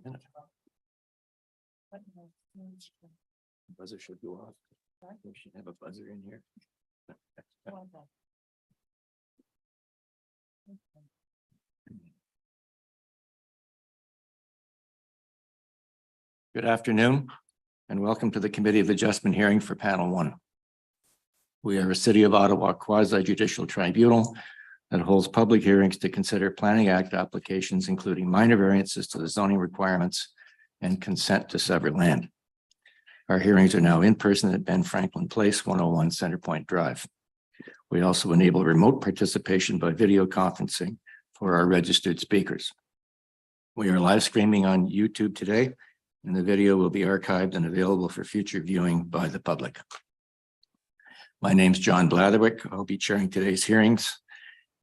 minute. Buzzer should go off. We should have a buzzer in here. Good afternoon and welcome to the Committee of Adjustment hearing for Panel 1. We are a City of Ottawa quasi-judicial tribunal that holds public hearings to consider Planning Act applications, including minor variances to the zoning requirements and consent to sever land. Our hearings are now in person at Ben Franklin Place, 101 Centerpoint Drive. We also enable remote participation by video conferencing for our registered speakers. We are live streaming on YouTube today, and the video will be archived and available for future viewing by the public. My name's John Blatherwick. I'll be chairing today's hearings,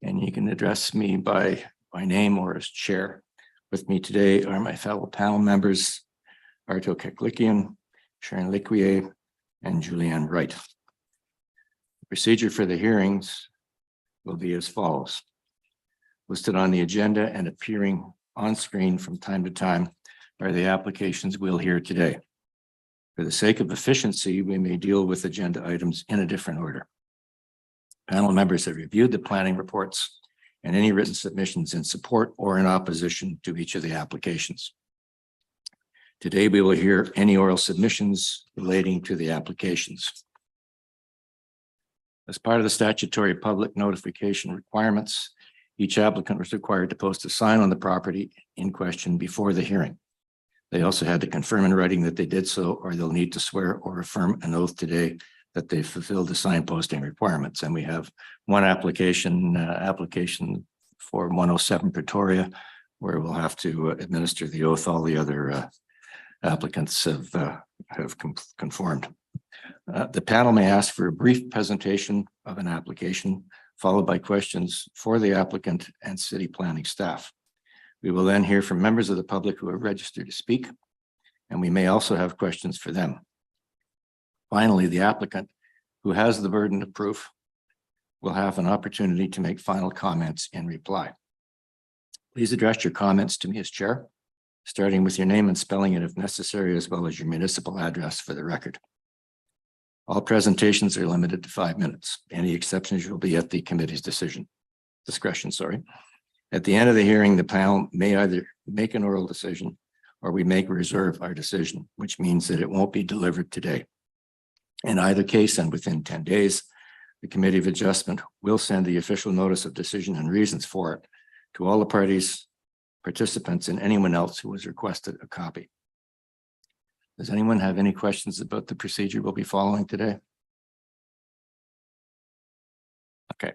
and you can address me by name or as chair. With me today are my fellow panel members, Arto Keklikian, Sharon Liquier, and Julianne Wright. The procedure for the hearings will be as follows. Listed on the agenda and appearing on screen from time to time are the applications we'll hear today. For the sake of efficiency, we may deal with agenda items in a different order. Panel members have reviewed the planning reports and any written submissions in support or in opposition to each of the applications. Today, we will hear any oral submissions relating to the applications. As part of the statutory public notification requirements, each applicant was required to post a sign on the property in question before the hearing. They also had to confirm in writing that they did so, or they'll need to swear or affirm an oath today that they fulfilled the sign posting requirements. And we have one application for 107 Pretoria, where we'll have to administer the oath. All the other applicants have conformed. The panel may ask for a brief presentation of an application, followed by questions for the applicant and city planning staff. We will then hear from members of the public who have registered to speak, and we may also have questions for them. Finally, the applicant, who has the burden of proof, will have an opportunity to make final comments in reply. Please address your comments to me as chair, starting with your name and spelling it if necessary, as well as your municipal address for the record. All presentations are limited to 5 minutes. Any exceptions will be at the committee's discretion. At the end of the hearing, the panel may either make an oral decision or we may reserve our decision, which means that it won't be delivered today. In either case, and within 10 days, the Committee of Adjustment will send the official notice of decision and reasons for it to all the parties, participants, and anyone else who has requested a copy. Does anyone have any questions about the procedure we'll be following today? Okay.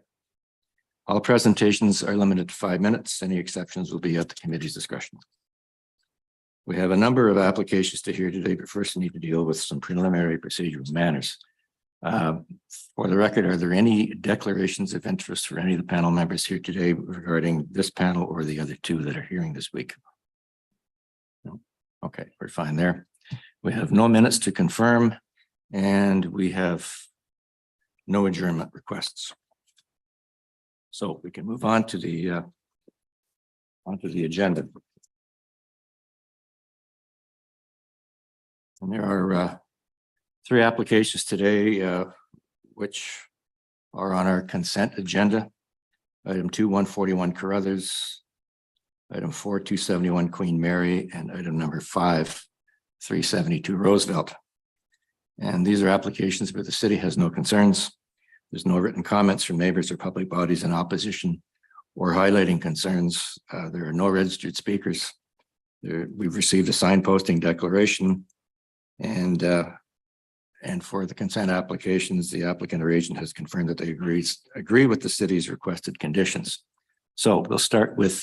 All presentations are limited to 5 minutes. Any exceptions will be at the committee's discretion. We have a number of applications to hear today, but first we need to deal with some preliminary procedural matters. For the record, are there any declarations of interest for any of the panel members here today regarding this panel or the other two that are hearing this week? No? Okay, we're fine there. We have no minutes to confirm, and we have no adjournment requests. So we can move on to the agenda. And there are 3 applications today, which are on our consent agenda. Item 2-141 Carruthers, item 4-271 Queen Mary, and item number 5-372 Roosevelt. And these are applications where the city has no concerns. There's no written comments from neighbors or public bodies in opposition or highlighting concerns. There are no registered speakers. We've received a sign posting declaration, and for the consent applications, the applicant or agent has confirmed that they agree with the city's requested conditions. So we'll start with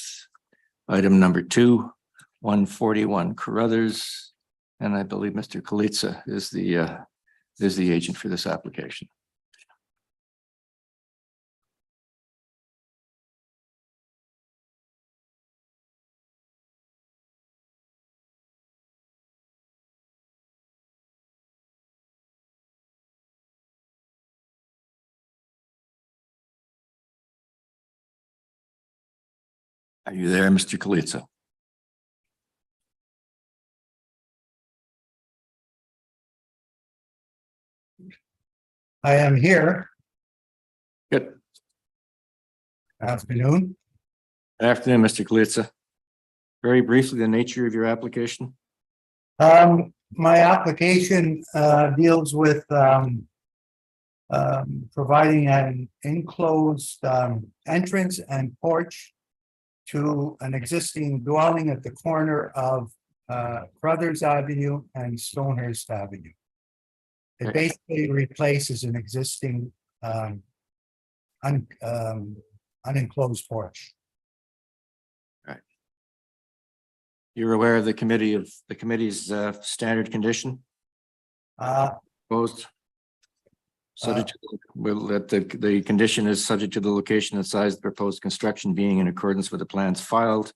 item number 2-141 Carruthers, and I believe Mr. Kalitsa is the agent for this application. Are you there, Mr. Kalitsa? I am here. Good Afternoon. afternoon, Mr. Kalitsa. Very briefly, the nature of your application. My application deals with providing an enclosed entrance and porch to an existing dwelling at the corner of Carruthers Avenue and Stonehurst Avenue. It Okay. basically replaces an existing unenclosed porch. You're aware of the committee's standard condition proposed? Subject to, the condition is subject to the location and size of the proposed construction being in accordance with the plans filed.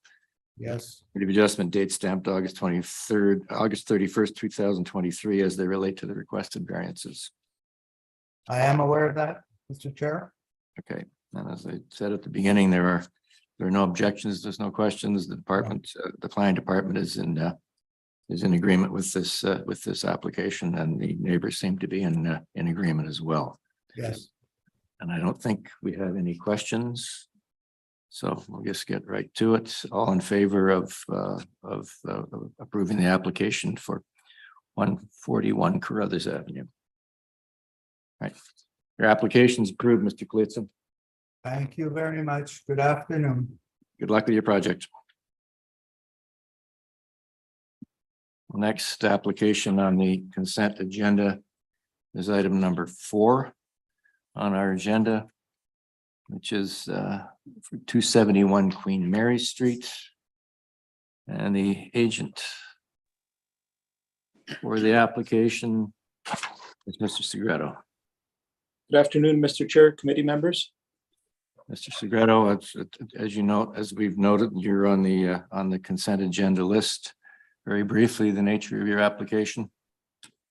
Yes, Committee of adjustment date stamped August 31st, 2023, as they relate to the requested variances. I am aware of that, Mr. Chair. Okay, and as I said at the beginning, there are no objections, there's no questions. The department, the planning department is in agreement with this application, and the neighbors seem to be in agreement as well. Yes. And I don't think we have any questions. So we'll just get right to it. All in favor of approving the application for 141 Carruthers Avenue. Right. Your application is approved, Mr. Kalitsa. Thank you very much. Good afternoon. Good luck with your project. Next application on the consent agenda is item number 4 on our agenda, which is for 271 Queen Mary Street. And the agent for the application is Mr. Segreto. Good afternoon, Mr. Chair, committee members. Mr. Segreto, as you know, as we've noted, you're on the consent agenda list. Very briefly, the nature of your application.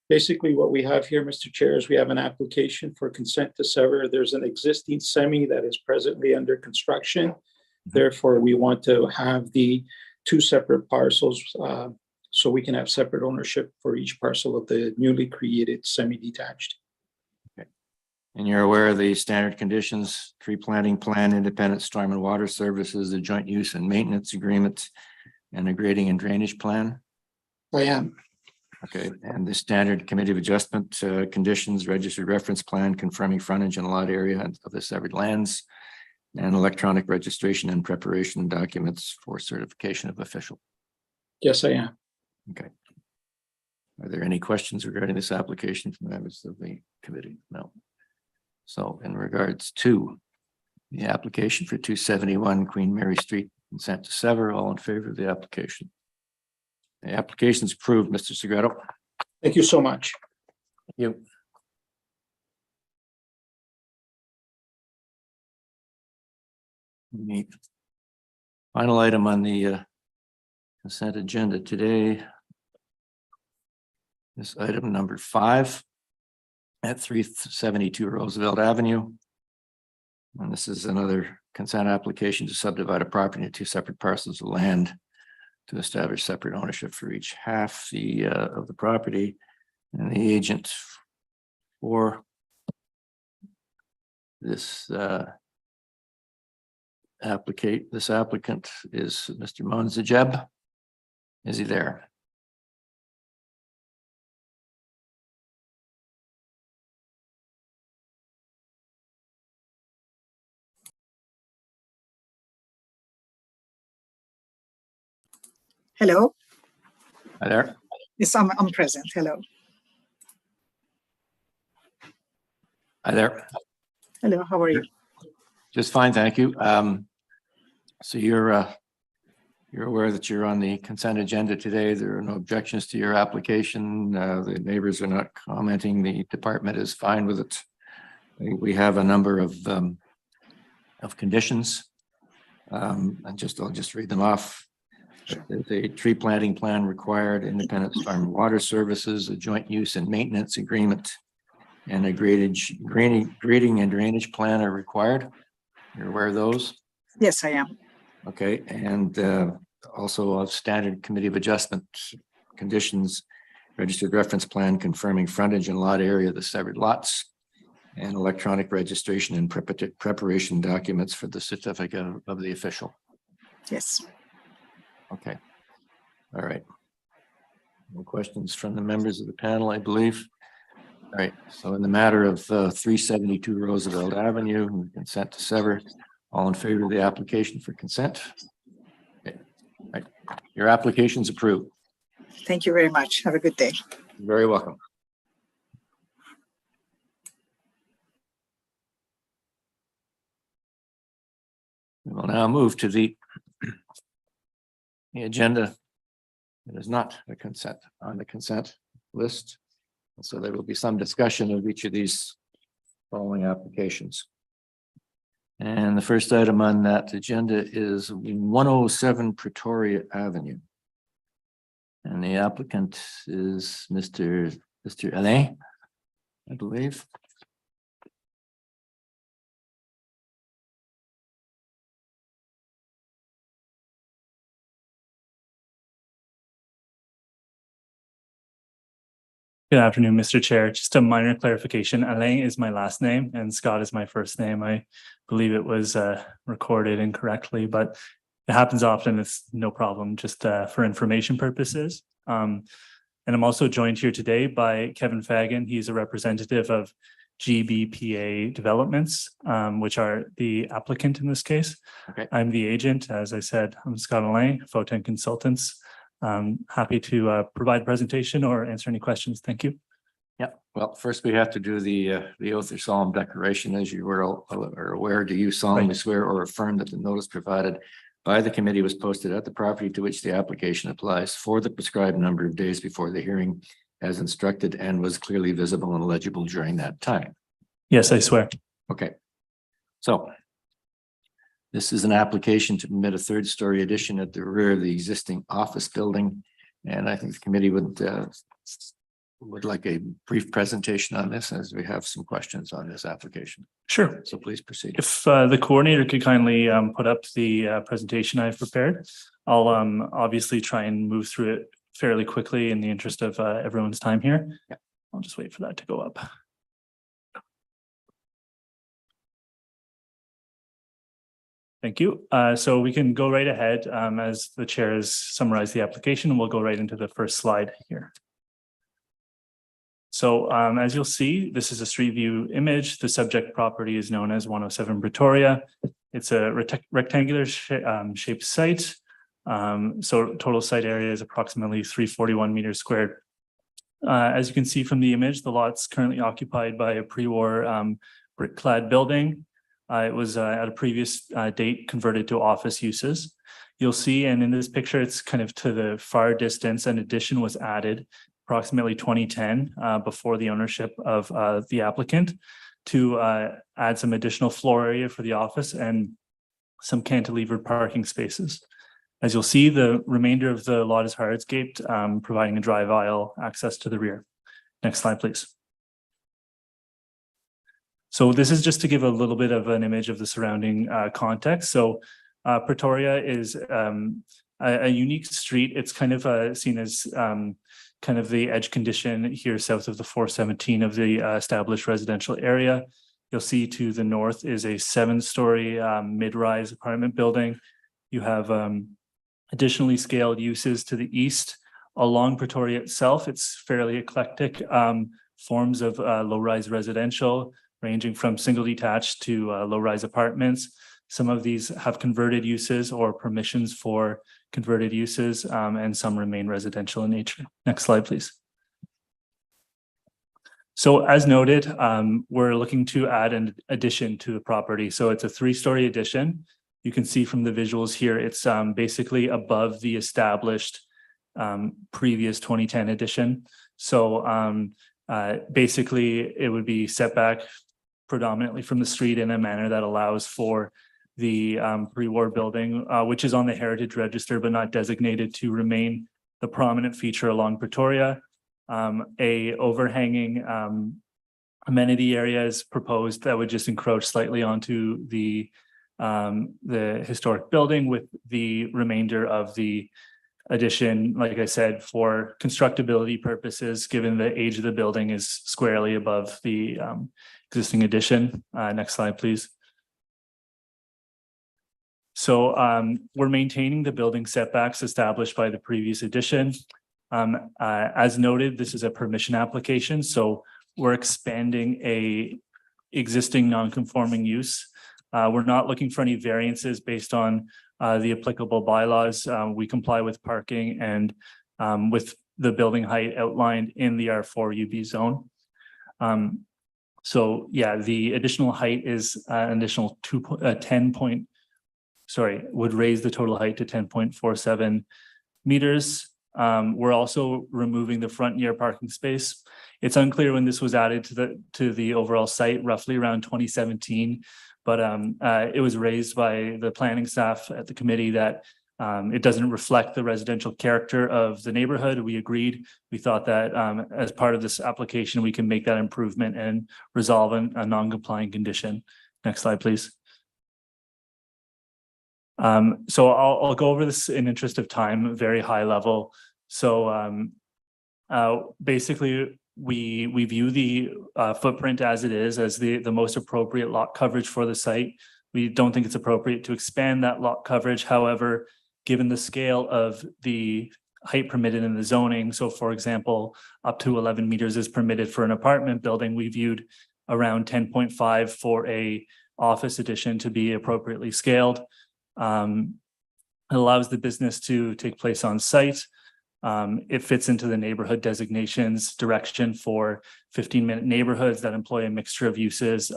Basically, what we have here, Mr. Chair, is we have an application for consent to sever. There's an existing semi that is presently under construction. Therefore, we want to have the 2 separate parcels so we can have separate ownership for each parcel of the newly created semi-detached. Okay. And you're aware of the standard conditions, tree planting plan, independent storm and water services, the joint use and maintenance agreement, and a grading and drainage plan? I am. Okay, and the standard committee of adjustment conditions, registered reference plan confirming frontage and lot area of the severed lands, and electronic registration and preparation documents for certification of official. Yes, I am. Okay. Are there any questions regarding this application from members of the committee? No. So in regards to the application for 271 Queen Mary Street, consent to sever, all in favor of the application? The application is approved, Mr. Segreto. Thank you so much. Thank you. The final item on the consent agenda today is item number 5 at 372 Roosevelt Avenue. And this is another consent application to subdivide a property into 2 separate parcels of land to establish separate ownership for each half of the property. And the agent for this applicant is Mr. Monzajeb. Is he there? Hello. Hi there. Yes, I'm present. Hello. Hi there. Hello. How are you? Just fine, thank you. So you're aware that you're on the consent agenda today. There are no objections to your application. The neighbors are not commenting. The department is fine with it. We have a number of conditions. And I'll just read them off. There's a tree planting plan required, independent storm water services, a joint use and maintenance agreement, and a grading and drainage plan are required. You're aware of those? Yes, I am. Okay, and also a standard committee of adjustment conditions, registered reference plan confirming frontage and lot area of the severed lots, and electronic registration and preparation documents for the certificate of the official. Yes. Okay. All right. No questions from the members of the panel, I believe. All right. So in the matter of 372 Roosevelt Avenue, consent to sever, all in favor of the application for consent? Okay. All right. Your application's approved. Thank you very much. Have a good day. You're very welcome. We will now move to the agenda. It is not a consent on the consent list. So there will be some discussion of each of these following applications. And the first item on that agenda is 107 Pretoria Avenue. And the applicant is Mr. Alain, I believe. Good afternoon, Mr. Chair. Just a minor clarification. Alain is my last name and Scott is my first name. I believe it was recorded incorrectly, but it happens often. It's no problem, just for information purposes. And I'm also joined here today by Kevin Fagan. He's a representative of GBPA Developments, which are the applicant in this case. Okay. I'm the agent. As I said, I'm Scott Alain, Photon Consultants. Happy to provide a presentation or answer any questions. Thank you. Yeah, well, first we have to do the oath or solemn declaration. As you are aware, do you solemnly swear or affirm that the notice provided by the committee was posted at the property to which the application applies for the prescribed number of days before the hearing as instructed and was clearly visible and legible during that time? Yes, I swear. Okay. So this is an application to permit a third-story addition at the rear of the existing office building. And I think the committee would like a brief presentation on this as we have some questions on this application. Sure. So please proceed. If the coordinator could kindly put up the presentation I've prepared, I'll obviously try and move through it fairly quickly in the interest of everyone's time here. Yeah. I'll just wait for that to go up. Thank you. So we can go right ahead as the chair has summarized the application, and we'll go right into the first slide here. So as you'll see, this is a street view image. The subject property is known as 107 Pretoria. It's a rectangular shaped site. So total site area is approximately 341 meters squared. As you can see from the image, the lot's currently occupied by a pre-war brick-clad building. It was at a previous date converted to office uses. You'll see, and in this picture, it's kind of to the far distance, an addition was added approximately 2010 before the ownership of the applicant to add some additional floor area for the office and some cantilevered parking spaces. As you'll see, the remainder of the lot is hardscaped, providing a drive aisle access to the rear. Next slide, please. So this is just to give a little bit of an image of the surrounding context. So Pretoria is a unique street. It's kind of seen as kind of the edge condition here south of the 417 of the established residential area. You'll see to the north is a 7-story mid-rise apartment building. You have additionally scaled uses to the east. Along Pretoria itself, it's fairly eclectic forms of low-rise residential, ranging from single detached to low-rise apartments. Some of these have converted uses or permissions for converted uses, and some remain residential in nature. Next slide, please. So as noted, we're looking to add an addition to the property. So it's a 3-story addition. You can see from the visuals here, it's basically above the established previous 2010 addition. So basically it would be set back predominantly from the street in a manner that allows for the pre-war building, which is on the heritage register, but not designated to remain the prominent feature along Pretoria. A overhanging amenity area is proposed that would just encroach slightly onto the historic building, with the remainder of the addition, like I said, for constructability purposes, given the age of the building is squarely above the existing addition. Next slide, please. So we're maintaining the building setbacks established by the previous addition. As noted, this is a permission application, so we're expanding a existing non-conforming use. We're not looking for any variances based on the applicable bylaws. We comply with parking and with the building height outlined in the R4 UB zone. So yeah, the additional height is an additional would raise the total height to 10.47 meters. We're also removing the front yard parking space. It's unclear when this was added to the overall site, roughly around 2017. But it was raised by the planning staff at the committee that it doesn't reflect the residential character of the neighborhood. We agreed. We thought that as part of this application, we can make that improvement and resolve a non-compliant condition. Next slide, please. So I'll go over this in interest of time, very high level. So basically, we view the footprint as it is, as the most appropriate lot coverage for the site. We don't think it's appropriate to expand that lot coverage. However, given the scale of the height permitted in the zoning, so for example, up to 11 meters is permitted for an apartment building, we viewed around 10.5 for a office addition to be appropriately scaled. It allows the business to take place on site. It fits into the neighborhood designations direction for 15-minute neighborhoods that employ a mixture of uses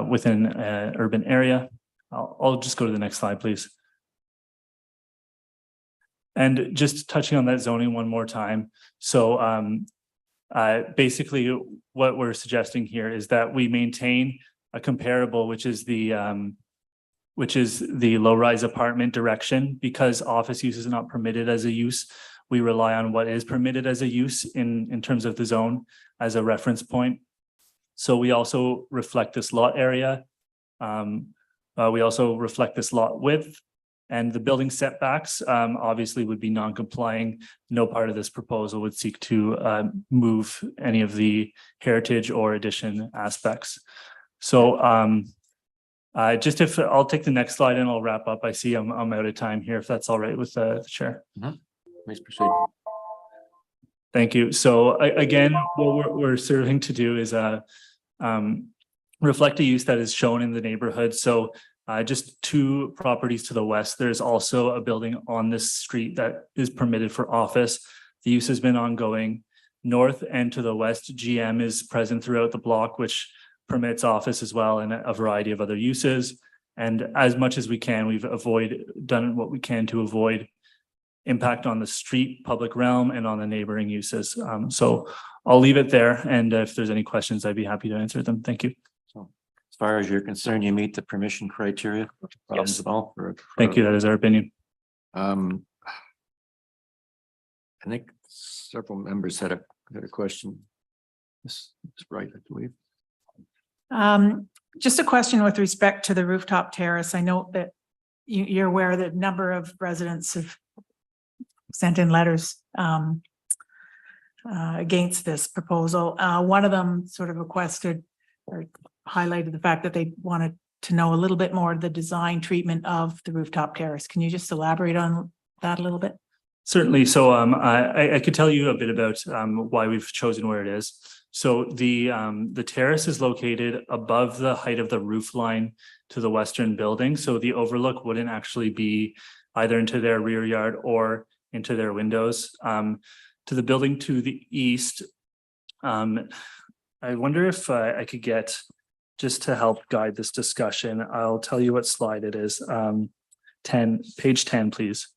within an urban area. I'll just go to the next slide, please. And just touching on that zoning one more time. So basically what we're suggesting here is that we maintain a comparable, which is the low-rise apartment direction. Because office use is not permitted as a use, we rely on what is permitted as a use in terms of the zone as a reference point. So we also reflect this lot area. We also reflect this lot width, and the building setbacks obviously would be non-complying. No part of this proposal would seek to move any of the heritage or addition aspects. So just if I'll take the next slide and I'll wrap up. I see I'm out of time here, if that's all right with the chair. Please proceed. Thank you. So again, what we're serving to do is reflect a use that is shown in the neighborhood. So just 2 properties to the west, there's also a building on this street that is permitted for office. The use has been ongoing. North and to the west, GM is present throughout the block, which permits office as well and a variety of other uses. And as much as we can, we've done what we can to avoid impact on the street, public realm, and on the neighboring uses. So I'll leave it there. And if there's any questions, I'd be happy to answer them. Thank you. So as far as you're concerned, you meet the permission criteria? Yes. At all Thank you. That is our opinion. I think several members had a question. This is right, I believe. Just a question with respect to the rooftop terrace. I know that you're aware that a number of residents have sent in letters against this proposal. One of them sort of requested or highlighted the fact that they wanted to know a little bit more of the design treatment of the rooftop terrace. Can you just elaborate on that a little bit? Certainly. So I could tell you a bit about why we've chosen where it is. So the terrace is located above the height of the roof line to the western building. So the overlook wouldn't actually be either into their rear yard or into their windows. To the building to the east, I wonder if I could get, just to help guide this discussion, I'll tell you what slide it is. Page 10, please.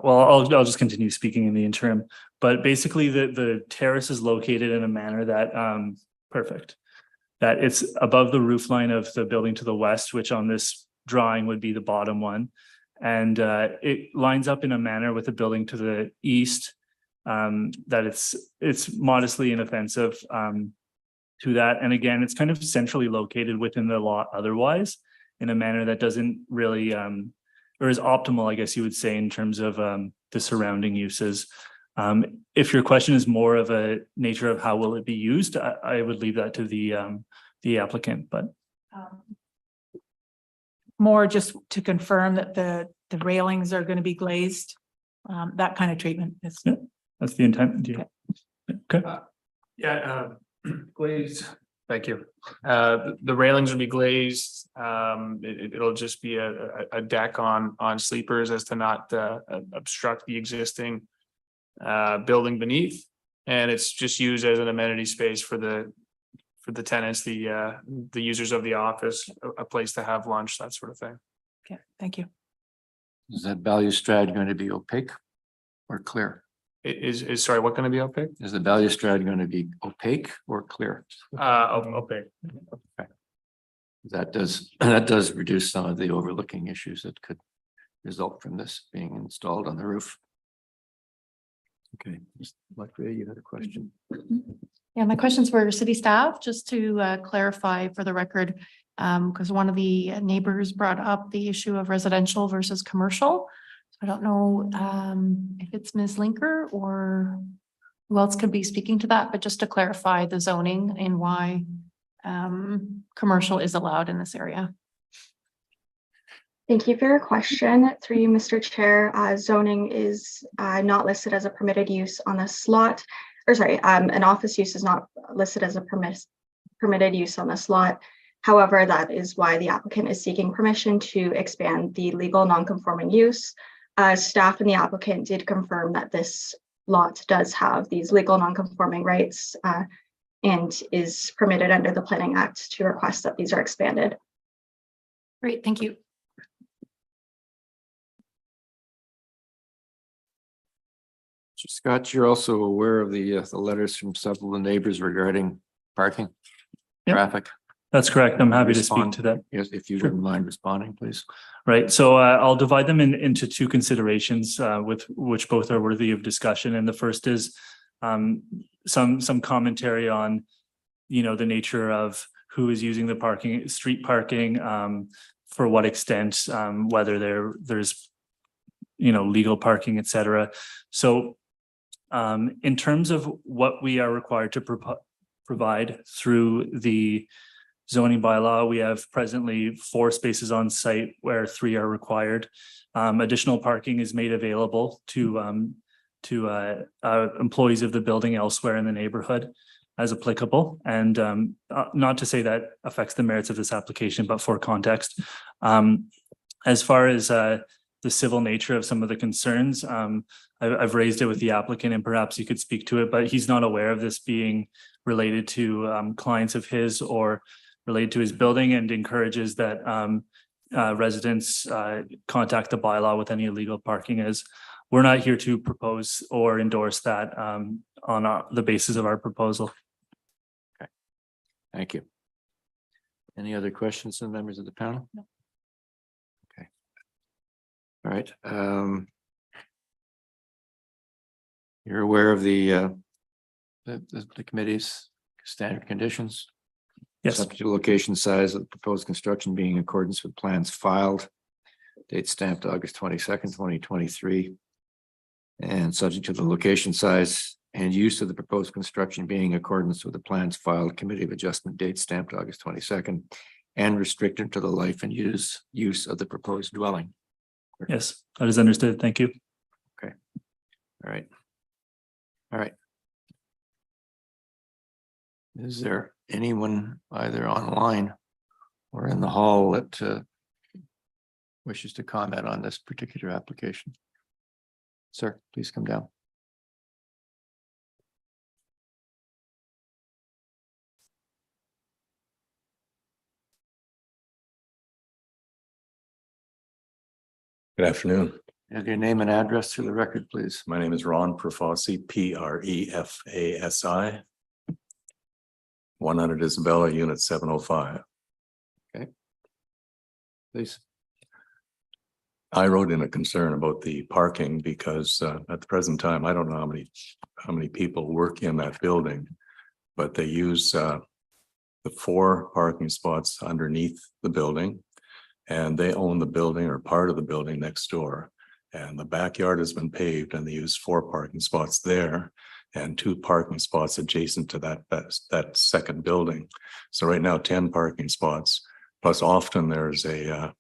Well, I'll just continue speaking in the interim, but basically the terrace is located in a manner that that it's above the roof line of the building to the west, which on this drawing would be the bottom one. And it lines up in a manner with the building to the east that it's modestly inoffensive. to that. And again, it's kind of centrally located within the lot otherwise in a manner that doesn't really or is optimal, I guess you would say, in terms of the surrounding uses. If your question is more of a nature of how will it be used, I would leave that to the applicant, but More just to confirm that the railings are going to be glazed, that kind of treatment is. Yeah. That's the intent. Yeah. Okay. Glazed, thank you. The railings will be glazed. It'll just be a deck on sleepers as to not obstruct the existing building beneath. And it's just used as an amenity space for the tenants, the users of the office, a place to have lunch, that sort of thing. Okay, thank you. Is that balustrade going to be opaque or clear? Is sorry, what going to be opaque? Is the balustrade going to be opaque or clear? Opaque. That does reduce some of the overlooking issues that could result from this being installed on the roof. Okay, Laurier, you had a question. Yeah, my question's for city staff, just to clarify for the record, because one of the neighbors brought up the issue of residential versus commercial. I don't know if it's Ms. Linker or who else could be speaking to that, but just to clarify the zoning and why commercial is allowed in this area. Thank you for your question. Through you, Mr. Chair, zoning is not listed as a permitted use on this lot, or sorry, an office use is not listed as a permitted use on this lot. However, that is why the applicant is seeking permission to expand the legal non-conforming use. Staff and the applicant did confirm that this lot does have these legal non-conforming rights and is permitted under the Planning Act to request that these are expanded. Great, thank you. Mr. Scott, you're also aware of the letters from several of the neighbors regarding parking, Yep. traffic. That's correct. I'm happy to speak Respond. to that. Yes, if you wouldn't mind responding, please. Right, so I'll divide them into two considerations, with which both are worthy of discussion. And the first is some commentary on, the nature of who is using the parking, street parking, for what extent, whether there's legal parking, et cetera. So in terms of what we are required to provide through the zoning bylaw, we have presently 4 spaces on site where 3 are required. Additional parking is made available to employees of the building elsewhere in the neighborhood as applicable. And not to say that affects the merits of this application, but for context. As far as the civil nature of some of the concerns, I've raised it with the applicant, and perhaps you could speak to it, but he's not aware of this being related to clients of his or related to his building, and encourages that residents contact the bylaw with any illegal parking, as we're not here to propose or endorse that on the basis of our proposal. Okay, thank you. Any other questions from members of the panel? No. Okay. All right. You're aware of the committee's standard conditions? Yes. Subject to location, size of the proposed construction being in accordance with plans filed. Date stamped August 22nd, 2023. And subject to the location, size and use of the proposed construction being in accordance with the plans filed, committee of adjustment date stamped August 22nd. And restricted to the life and use of the proposed dwelling. Yes, that is understood. Thank you. Okay. All right. All right. Is there anyone either online or in the hall that wishes to comment on this particular application? Sir, please come down. Good afternoon. Have your name and address to the record, please. My name is Ron Profasi, Prefasi. 100 Isabella, Unit 705. Please. I wrote in a concern about the parking because at the present time, I don't know how many people work in that building, but they use the 4 parking spots underneath the building. And they own the building or part of the building next door. And the backyard has been paved and they use 4 parking spots there and 2 parking spots adjacent to that second building. So right now, 10 parking spots, plus often there's a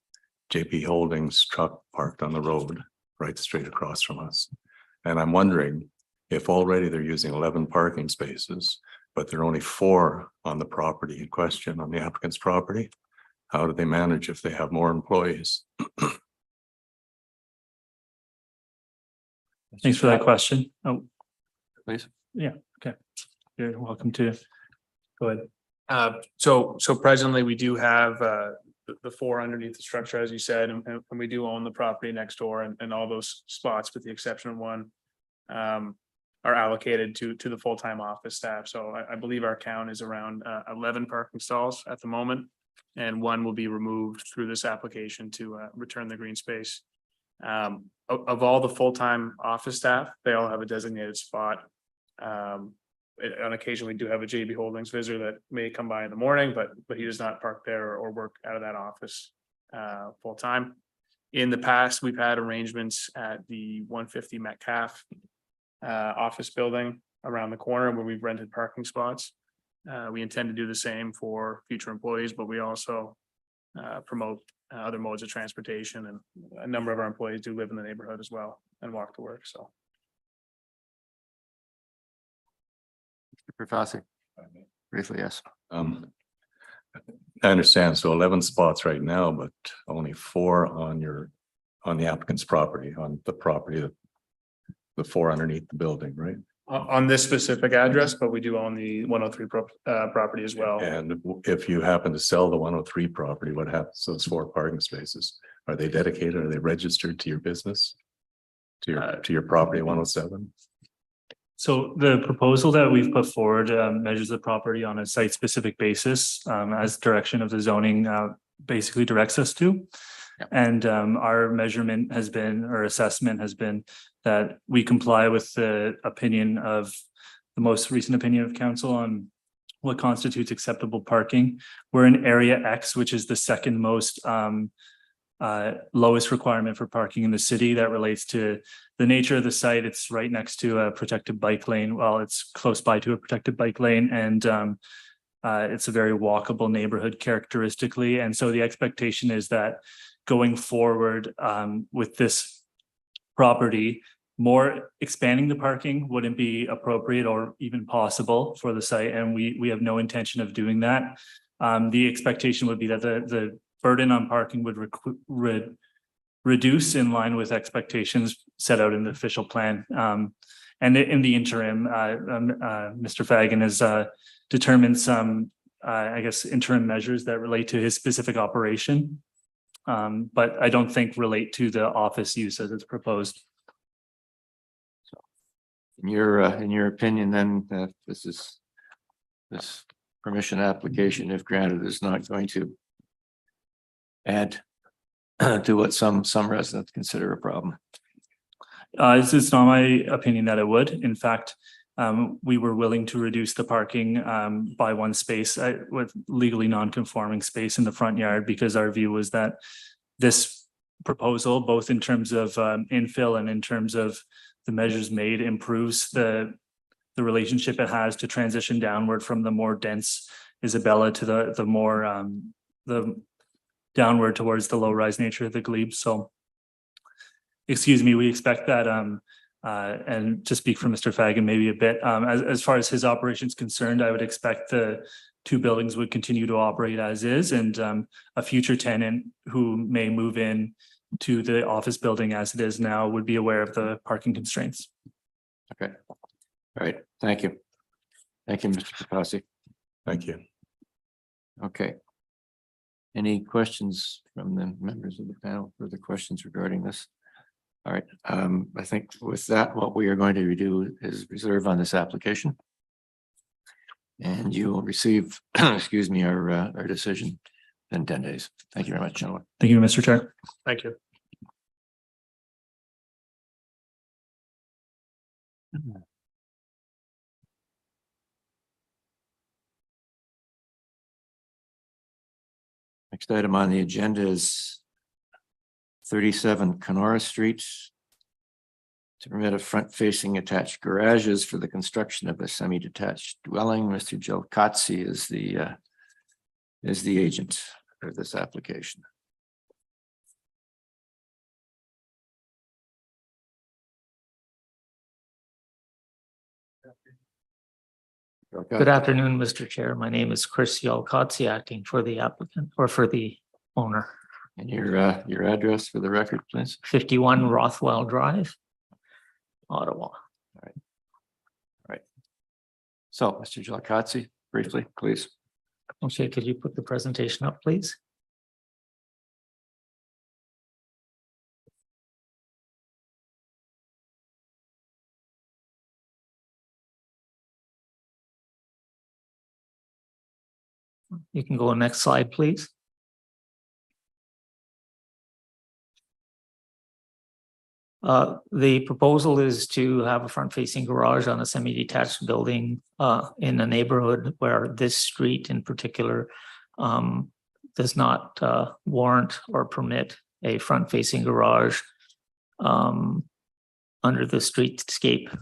JP Holdings truck parked on the road right straight across from us. And I'm wondering if already they're using 11 parking spaces, but there are only 4 on the property in question, on the applicant's property. How do they manage if they have more employees? Thanks for that question. Oh, Please. yeah, okay. You're welcome to go ahead. So presently, we do have the 4 underneath the structure, as you said, and we do own the property next door, and all those spots, with the exception of 1, are allocated to the full-time office staff. So I believe our count is around 11 parking stalls at the moment, and 1 will be removed through this application to return the green space. Of all the full-time office staff, they all have a designated spot. On occasion, we do have a JB Holdings visitor that may come by in the morning, but he does not park there or work out of that office full-time. In the past, we've had arrangements at the 150 Metcalf office building around the corner where we've rented parking spots. We intend to do the same for future employees, but we also promote other modes of transportation, and a number of our employees do live in the neighborhood as well and walk to work. So. Mr. Professor. Briefly, yes. I understand. So 11 spots right now, but only 4 on the applicant's property, on the property that the 4 underneath the building, right? On this specific address, but we do own the 103 property as well. And if you happen to sell the 103 property, what happens to those 4 parking spaces? Are they dedicated? Are they registered to your business? To your property 107? So the proposal that we've put forward measures the property on a site-specific basis, as direction of the zoning basically directs us to. Yep. And our measurement has been, or assessment has been, that we comply with the opinion of the most recent opinion of council on what constitutes acceptable parking. We're in area X, which is the second most lowest requirement for parking in the city. That relates to the nature of the site. It's right next to a protected bike lane. Well, it's close by to a protected bike lane, and it's a very walkable neighborhood characteristically. And so the expectation is that going forward with this property, more expanding the parking wouldn't be appropriate or even possible for the site, and we have no intention of doing that. The expectation would be that the burden on parking would reduce in line with expectations set out in the official plan. And in the interim, Mr. Fagan has determined some, I guess, interim measures that relate to his specific operation, but I don't think relate to the office use as it's proposed. In your opinion, then, this permission application, if granted, is not going to add to what some residents consider a problem. It's not my opinion that it would. In fact, we were willing to reduce the parking by 1 space with legally non-conforming space in the front yard, because our view was that this proposal, both in terms of infill and in terms of the measures made, improves the relationship it has to transition downward from the more dense Isabella to the more the downward towards the low-rise nature of the glebe. So, excuse me, we expect that, and to speak for Mr. Fagan maybe a bit, as far as his operation is concerned, I would expect the 2 buildings would continue to operate as is, and a future tenant who may move in to the office building as it is now would be aware of the parking constraints. Okay. All right. Thank you. Thank you, Mr. Capasi. Thank you. Okay. Any questions from the members of the panel? Further questions regarding this? All right. I think with that, what we are going to do is reserve on this application. And you will receive, excuse me, our decision in 10 days. Thank you very much, gentlemen. Thank you, Mr. Chair. Thank you. Next item on the agenda is 37 Kenora Street to permit a front-facing attached garages for the construction of a semi-detached dwelling. Mr. Jolliet is the agent for this application. Good afternoon, Mr. Chair. My name is Chris Yalkotzi, acting for the applicant or for the owner. And your address for the record, please. 51 Rothwell Drive, Ottawa. So, Mr. Jolliet, briefly, please. Okay, could you put the presentation up, please? You can go next slide, please. The proposal is to have a front-facing garage on a semi-detached building in a neighborhood where this street in particular does not warrant or permit a front-facing garage under the streetscape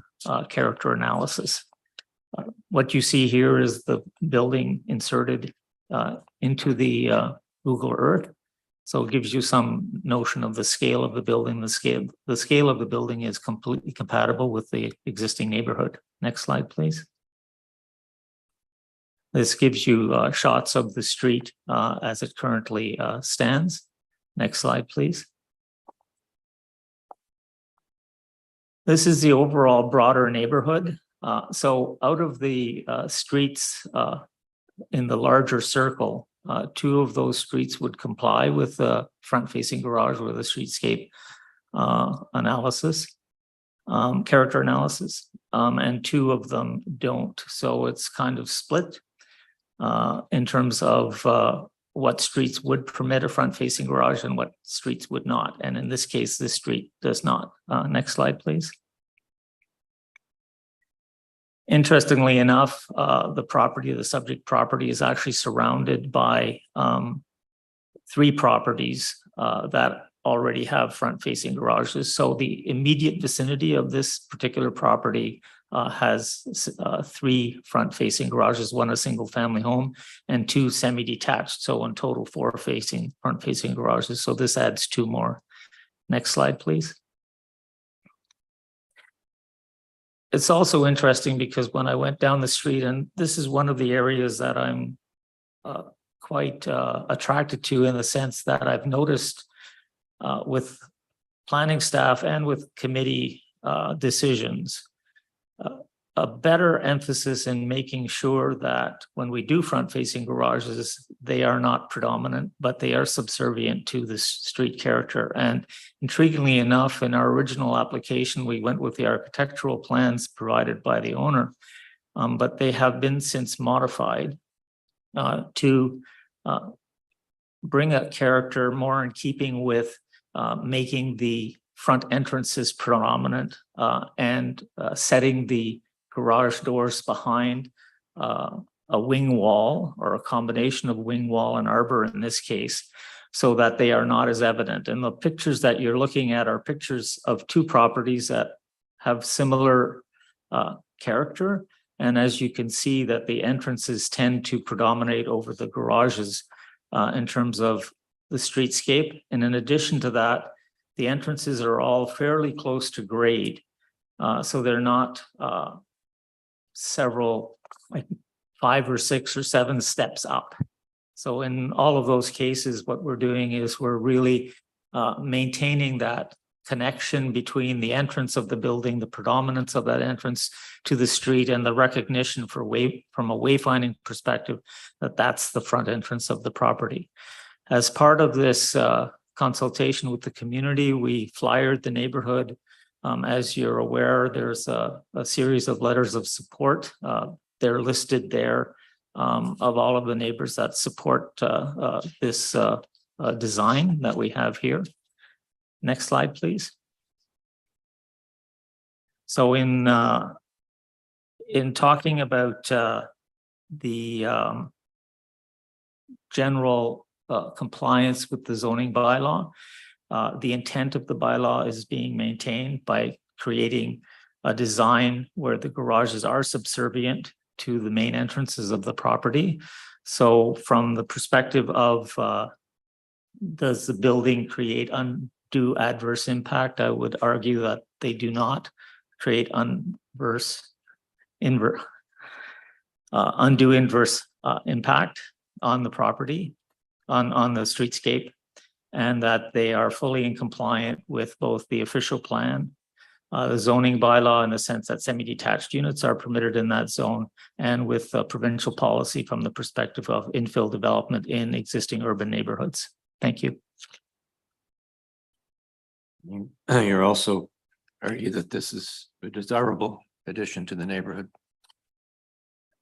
character analysis. What you see here is the building inserted into the Google Earth. So it gives you some notion of the scale of the building. The scale of the building is completely compatible with the existing neighborhood. Next slide, please. This gives you shots of the street as it currently stands. Next slide, please. This is the overall broader neighborhood. So out of the streets in the larger circle, two of those streets would comply with the front-facing garage with a streetscape analysis, character analysis, and two of them don't. So it's kind of split in terms of what streets would permit a front-facing garage and what streets would not. And in this case, this street does not. Next slide, please. Interestingly enough, the subject property is actually surrounded by three properties that already have front-facing garages. So the immediate vicinity of this particular property has three front-facing garages, one a single-family home and two semi-detached. So in total, four front-facing garages. So this adds two more. Next slide, please. It's also interesting because when I went down the street, and this is one of the areas that I'm quite attracted to in the sense that I've noticed with planning staff and with committee decisions, a better emphasis in making sure that when we do front-facing garages, they are not predominant, but they are subservient to the street character. And intriguingly enough, in our original application, we went with the architectural plans provided by the owner, but they have been since modified to bring a character more in keeping with making the front entrances predominant and setting the garage doors behind a wing wall or a combination of wing wall and arbor in this case, so that they are not as evident. And the pictures that you're looking at are pictures of two properties that have similar character. And as you can see that the entrances tend to predominate over the garages in terms of the streetscape. And in addition to that, the entrances are all fairly close to grade. So they're not several, like 5 or 6 or 7 steps up. So in all of those cases, what we're doing is we're really maintaining that connection between the entrance of the building, the predominance of that entrance to the street, and the recognition from a wayfinding perspective that that's the front entrance of the property. As part of this consultation with the community, we flyered the neighborhood. As you're aware, there's a series of letters of support. They're listed there of all of the neighbors that support this design that we have here. Next slide, please. So in talking about the general compliance with the zoning bylaw. The intent of the bylaw is being maintained by creating a design where the garages are subservient to the main entrances of the property. So from the perspective of does the building create undue adverse impact, I would argue that they do not create undue inverse impact on the property, on the streetscape, and that they are fully in compliant with both the official plan, the zoning bylaw in the sense that semi-detached units are permitted in that zone, and with provincial policy from the perspective of infill development in existing urban neighborhoods. Thank you. You're also argue that this is a desirable addition to the neighborhood.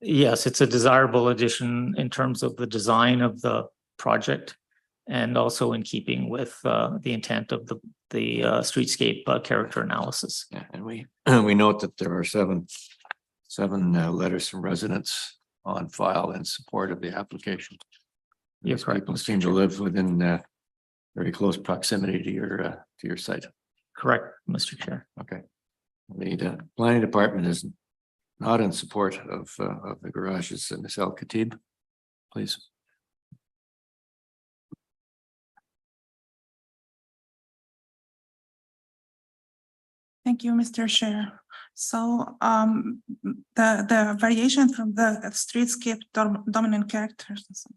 Yes, it's a desirable addition in terms of the design of the project and also in keeping with the intent of the streetscape character analysis. Yeah, and we note that there are seven letters from residents on file in support of the application. You're These correct, people Mr. seem to Chair. live within very close proximity to your site. Correct, Mr. Chair. Okay. The planning department is not in support of the garages. Ms. El Khatib, please. Thank you, Mr. Chair. So the variation from the streetscape dominant characters.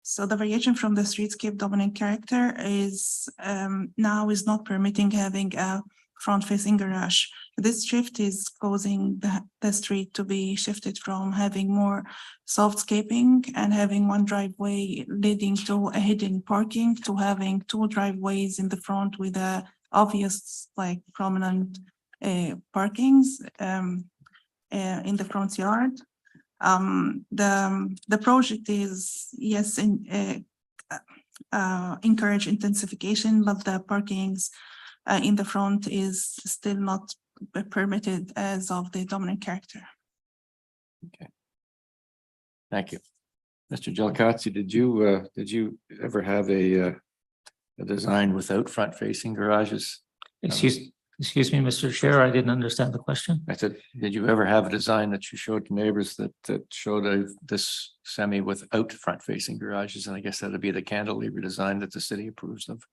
So the variation from the streetscape dominant character is now is not permitting having a front-facing garage. This shift is causing the street to be shifted from having more softscaping and having one driveway leading to a hidden parking to having two driveways in the front with a obvious like prominent parkings in the front yard. The project is yes encourage intensification, but the parkings in the front is still not permitted as of the dominant character. Okay. Thank you. Mr. Gelkatsi, did you ever have a design without front-facing garages? Excuse me, Mr. Chair, I didn't understand the question. I said, did you ever have a design that you showed to neighbors that showed this semi without front-facing garages? And I guess that'd be the cantilever design that the city approves of.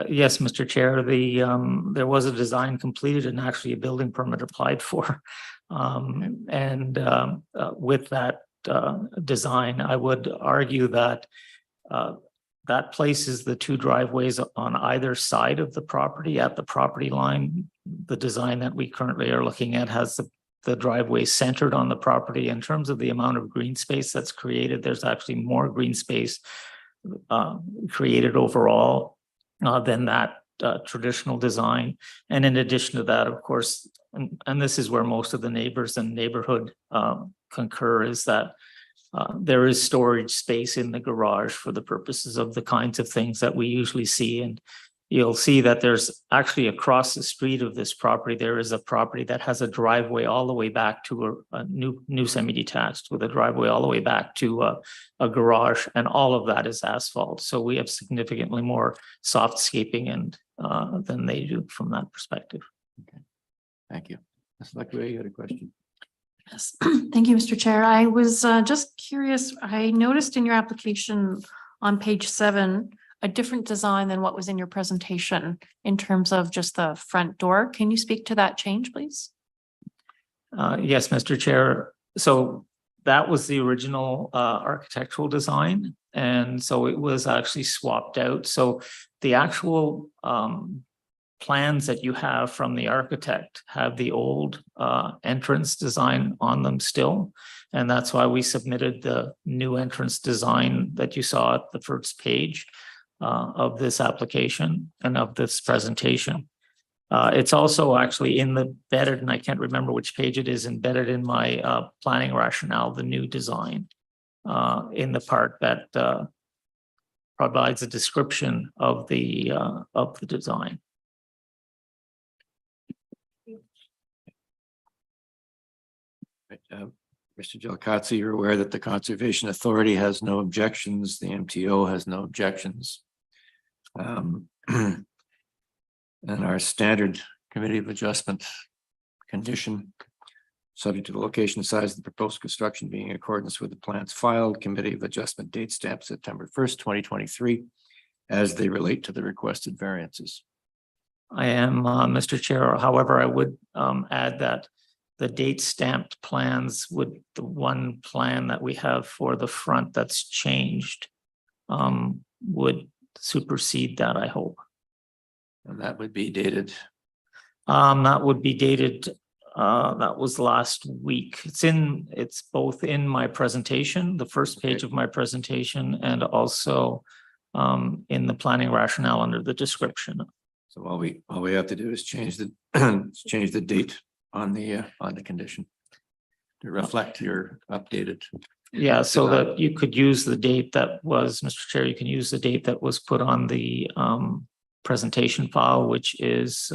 Yes, Mr. Chair, there was a design completed and actually a building permit applied for. With that design, I would argue that that places the two driveways on either side of the property at the property line. The design that we currently are looking at has the driveway centered on the property. In terms of the amount of green space that's created, there's actually more green space created overall than that traditional design. And in addition to that, of course, and this is where most of the neighbors and neighborhood concur, is that there is storage space in the garage for the purposes of the kinds of things that we usually see. And you'll see that there's actually across the street of this property, there is a property that has a driveway all the way back to a new semi-detached with a driveway all the way back to a garage, and all of that is asphalt. So we have significantly more softscaping and than they do from that perspective. Okay. Thank you. Ms. Lekwe, you had a question. Yes, thank you, Mr. Chair. I was just curious. I noticed in your application on page 7, a different design than what was in your presentation in terms of just the front door. Can you speak to that change, please? Yes, Mr. Chair. So that was the original architectural design. And so it was actually swapped out. So the actual plans that you have from the architect have the old entrance design on them still. And that's why we submitted the new entrance design that you saw at the first page of this application and of this presentation. It's also actually embedded, and I can't remember which page it is, embedded in my planning rationale, the new design in the part that provides a description of the design. Mr. Jolliet, you're aware that the Conservation Authority has no objections, the MTO has no objections. And our standard Committee of Adjustment condition, subject to the location, size of the proposed construction being in accordance with the plans filed, Committee of Adjustment date stamp September 1st, 2023, as they relate to the requested variances. I am, Mr. Chair. However, I would add that the date stamped plans would, the one plan that we have for the front that's changed would supersede that, I hope. And that would be dated. That would be dated, that was last week. It's both in my presentation, the first page of my presentation, and also in the planning rationale under the description. So all we have to do is change the change the date on the condition to reflect your updated. Yeah, so that you could use the date that was, Mr. Chair, you can use the date that was put on the presentation file, which is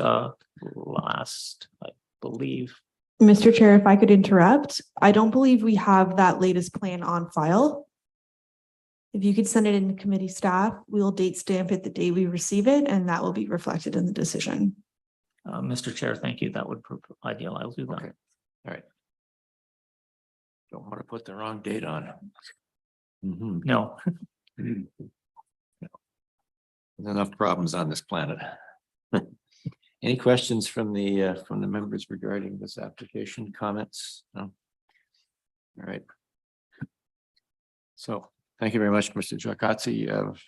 last, I believe. Mr. Chair, if I could interrupt, I don't believe we have that latest plan on file. If you could send it in to committee staff, we'll date stamp it the day we receive it, and that will be reflected in the decision. Mr. Chair, thank you. That would be ideal. I'll do that. Okay. All right. Don't want to put the wrong date on. No. There's enough problems on this planet. Any questions from the members regarding this application? Comments? No. All right. So thank you very much, Mr. Jolliet,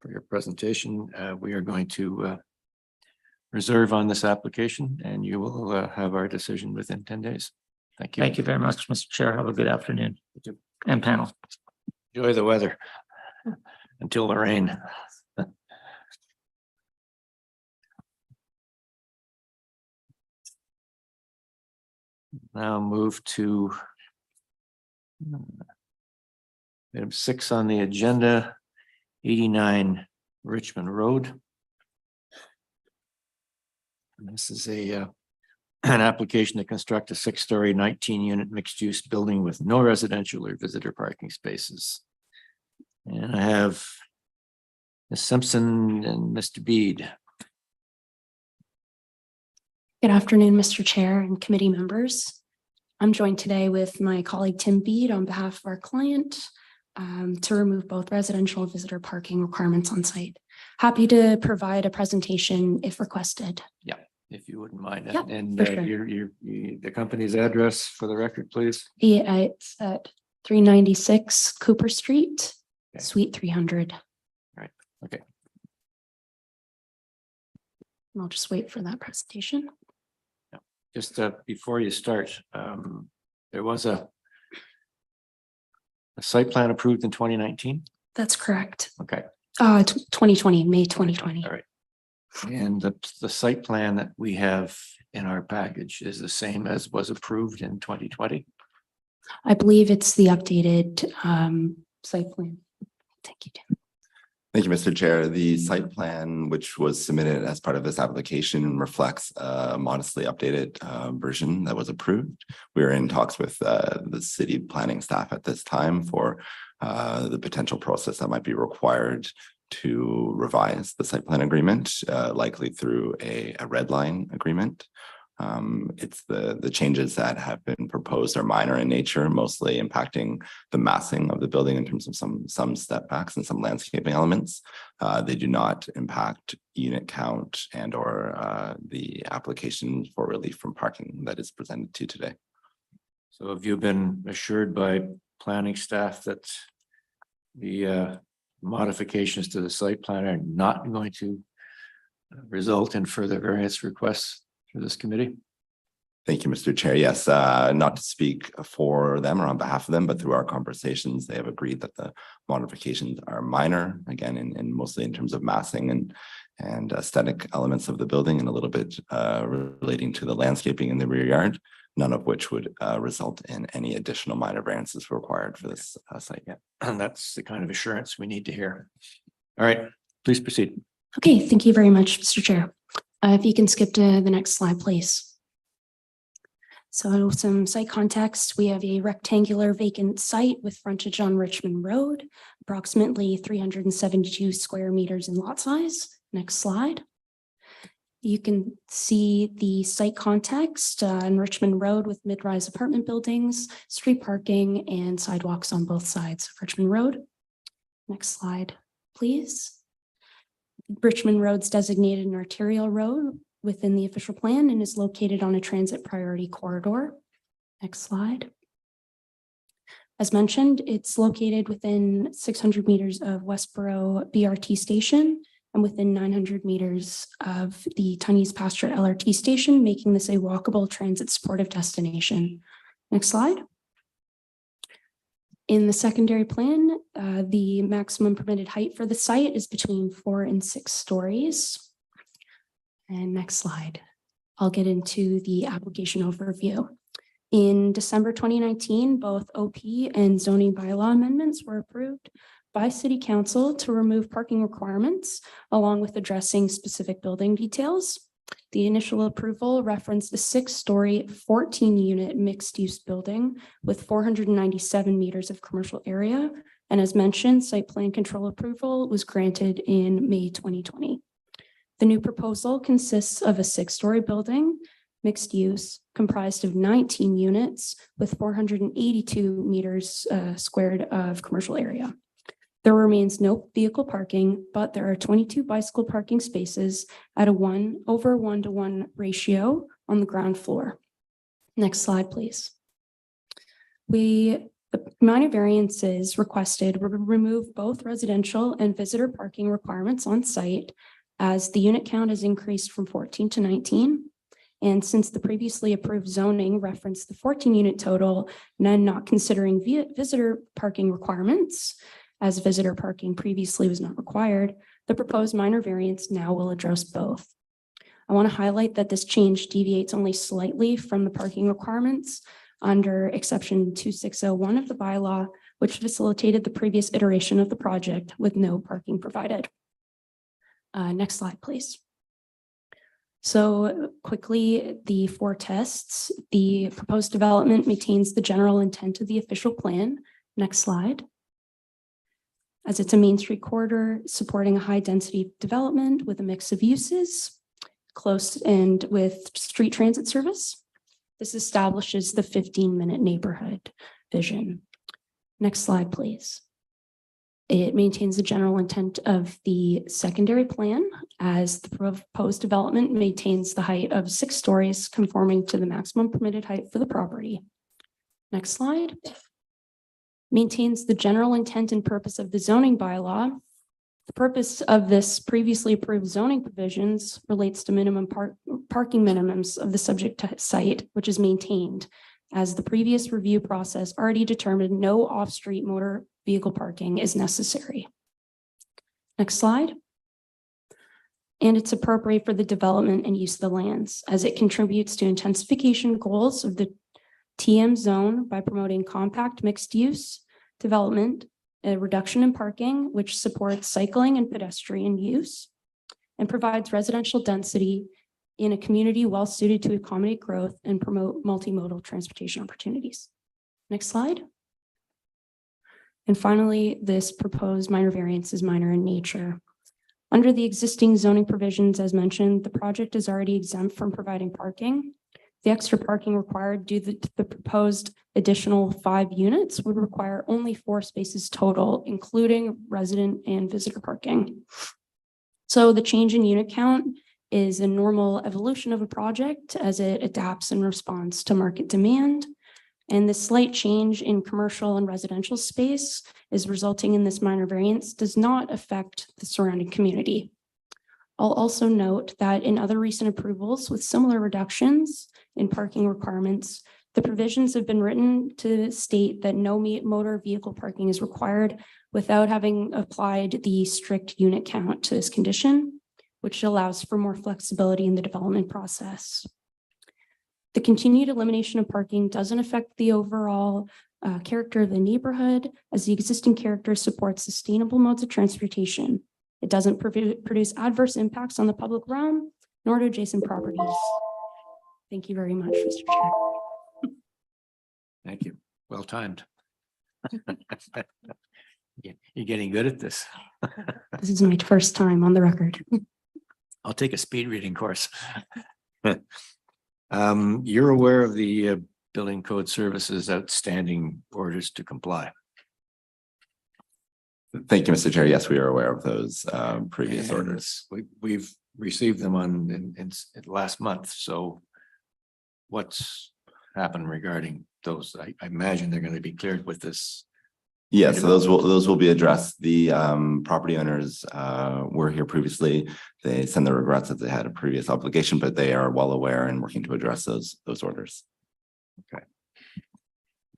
for your presentation. We are going to reserve on this application, and you will have our decision within 10 days. Thank you. Thank you very much, Mr. Chair. Have a good afternoon. And panel. Enjoy the weather until the rain. Now move to item 6 on the agenda, 89 Richmond Road. And this is an application to construct a 6-story, 19-unit mixed-use building with no residential or visitor parking spaces. And I have Ms. Simpson and Mr. Bede. Good afternoon, Mr. Chair and committee members. I'm joined today with my colleague Tim Bede on behalf of our client to remove both residential and visitor parking requirements on site. Happy to provide a presentation if requested. Yeah, if you wouldn't mind. Yep, And for sure. the company's address for the record, please. Yeah, it's at 396 Cooper Street, Okay. Suite 300. Right. Okay. And I'll just wait for that presentation. Just before you start, there was a site plan approved in 2019. That's correct. Okay. 2020, May 2020. All right. And the site plan that we have in our package is the same as was approved in 2020. I believe it's the updated site plan. Thank you, Tim. Thank you, Mr. Chair. The site plan, which was submitted as part of this application, reflects a modestly updated version that was approved. We are in talks with the city planning staff at this time for the potential process that might be required to revise the site plan agreement, likely through a red line agreement. It's the changes that have been proposed are minor in nature, mostly impacting the massing of the building in terms of some step backs and some landscaping elements. They do not impact unit count and or the application for relief from parking that is presented to you today. So have you been assured by planning staff that the modifications to the site plan are not going to result in further variance requests for this committee? Thank you, Mr. Chair. Yes, not to speak for them or on behalf of them, but through our conversations, they have agreed that the modifications are minor, again, in mostly in terms of massing and aesthetic elements of the building, and a little bit relating to the landscaping in the rear yard, none of which would result in any additional minor variances required for this site. Yeah, and that's the kind of assurance we need to hear. All right, please proceed. Okay, thank you very much, Mr. Chair. If you can skip to the next slide, please. So some site context, we have a rectangular vacant site with frontage on Richmond Road, approximately 372 square meters in lot size. Next slide. You can see the site context in Richmond Road with mid-rise apartment buildings, street parking, and sidewalks on both sides of Richmond Road. Next slide, please. Richmond Road's designated an arterial road within the official plan and is located on a transit priority corridor. Next slide. As mentioned, it's located within 600 meters of Westboro BRT station and within 900 meters of the Tunney's Pasture LRT station, making this a walkable transit supportive destination. Next slide. In the secondary plan, the maximum permitted height for the site is between 4 and 6 stories. And next slide, I'll get into the application overview. In December 2019, both OP and zoning bylaw amendments were approved by City Council to remove parking requirements, along with addressing specific building details. The initial approval referenced a 6-story, 14-unit mixed-use building with 497 meters of commercial area. And as mentioned, site plan control approval was granted in May 2020. The new proposal consists of a 6-story building, mixed use, comprised of 19 units with 482 meters squared of commercial area. There remains no vehicle parking, but there are 22 bicycle parking spaces at a 1:1 ratio on the ground floor. Next slide, please. The minor variances requested remove both residential and visitor parking requirements on site, as the unit count has increased from 14 to 19. And since the previously approved zoning referenced the 14-unit total, none not considering visitor parking requirements, as visitor parking previously was not required, the proposed minor variance now will address both. I want to highlight that this change deviates only slightly from the parking requirements under exception 2601 of the bylaw, which facilitated the previous iteration of the project with no parking provided. Next slide, please. So quickly, the 4 tests. The proposed development maintains the general intent of the official plan. Next slide. As it's a Main Street corridor supporting a high density development with a mix of uses, close and with street transit service. This establishes the 15-minute neighborhood vision. Next slide, please. It maintains the general intent of the secondary plan, as the proposed development maintains the height of 6 stories, conforming to the maximum permitted height for the property. Next slide. Maintains the general intent and purpose of the zoning bylaw. The purpose of this previously approved zoning provisions relates to minimum parking minimums of the subject site, which is maintained, as the previous review process already determined no off-street motor vehicle parking is necessary. Next slide. And it's appropriate for the development and use of the lands, as it contributes to intensification goals of the TM zone by promoting compact mixed use development, a reduction in parking, which supports cycling and pedestrian use, and provides residential density in a community well suited to accommodate growth and promote multimodal transportation opportunities. Next slide. And finally, this proposed minor variance is minor in nature. Under the existing zoning provisions, as mentioned, the project is already exempt from providing parking. The extra parking required due to the proposed additional 5 units would require only 4 spaces total, including resident and visitor parking. So the change in unit count is a normal evolution of a project as it adapts and responds to market demand. And the slight change in commercial and residential space is resulting in this minor variance does not affect the surrounding community. I'll also note that in other recent approvals with similar reductions in parking requirements, the provisions have been written to state that no motor vehicle parking is required without having applied the strict unit count to this condition, which allows for more flexibility in the development process. The continued elimination of parking doesn't affect the overall character of the neighborhood, as the existing character supports sustainable modes of transportation. It doesn't produce adverse impacts on the public realm, nor to adjacent properties. Thank you very much, Mr. Chair. Thank you. Well timed. You're getting good at this. This is my first time on the record. I'll take a speed reading course. You're aware of the Building Code Services outstanding orders to comply. Thank you, Mr. Chair. Yes, we are aware of those previous And orders. We've received them in last month, so what's happened regarding those? I imagine they're going to be cleared with this. Yes, so those will be addressed. The property owners were here previously. They send their regrets that they had a previous obligation, but they are well aware and working to address those orders. Okay.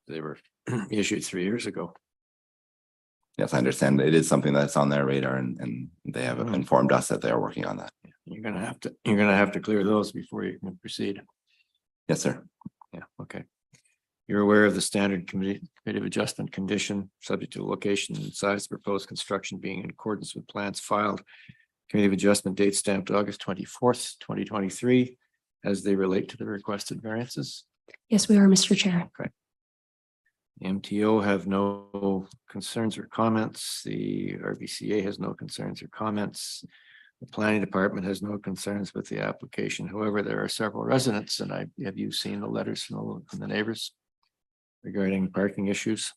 They were issued 3 years ago. Yes, I understand. It is something that's on their radar and they have informed us that they are working on that. You're gonna have to clear those before you can proceed. Yes, sir. Yeah, okay. You're aware of the standard committee of adjustment condition, subject to location and size of proposed construction being in accordance with plans filed. Committee of adjustment date stamped August 24th, 2023, as they relate to the requested variances. Yes, we are, Mr. Chair. Okay. The MTO have no concerns or comments. The RBCA has no concerns or comments. The planning department has no concerns with the application. However, there are several residents, and have you seen the letters from the neighbors regarding parking issues?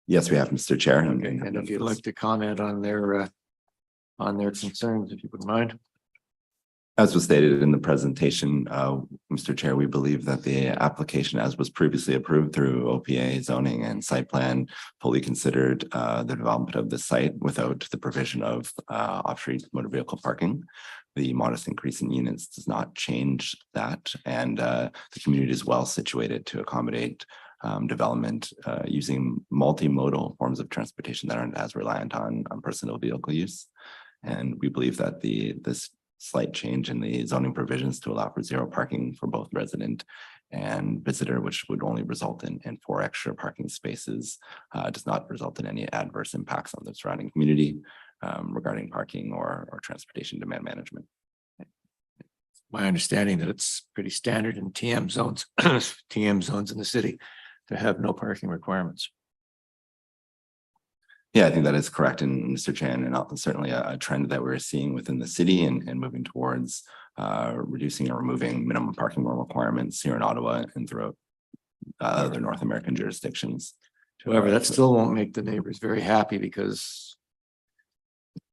Yes, we have, Mr. Chair. Okay, and if you'd like to comment on their concerns, if you wouldn't mind. As was stated in the presentation, Mr. Chair, we believe that the application, as was previously approved through OPA zoning and site plan, fully considered the development of the site without the provision of off-street motor vehicle parking. The modest increase in units does not change that, and the community is well situated to accommodate development using multimodal forms of transportation that aren't as reliant on personal vehicle use. And we believe that this slight change in the zoning provisions to allow for zero parking for both resident and visitor, which would only result in 4 extra parking spaces, does not result in any adverse impacts on the surrounding community regarding parking or transportation demand management. My understanding that it's pretty standard in TM zones, TM zones in the city to have no parking requirements. Yeah, I think that is correct, and Mr. Chan, and certainly a trend that we're seeing within the city and moving towards reducing or removing minimum parking requirements here in Ottawa and throughout other North American jurisdictions. However, that still won't make the neighbors very happy because,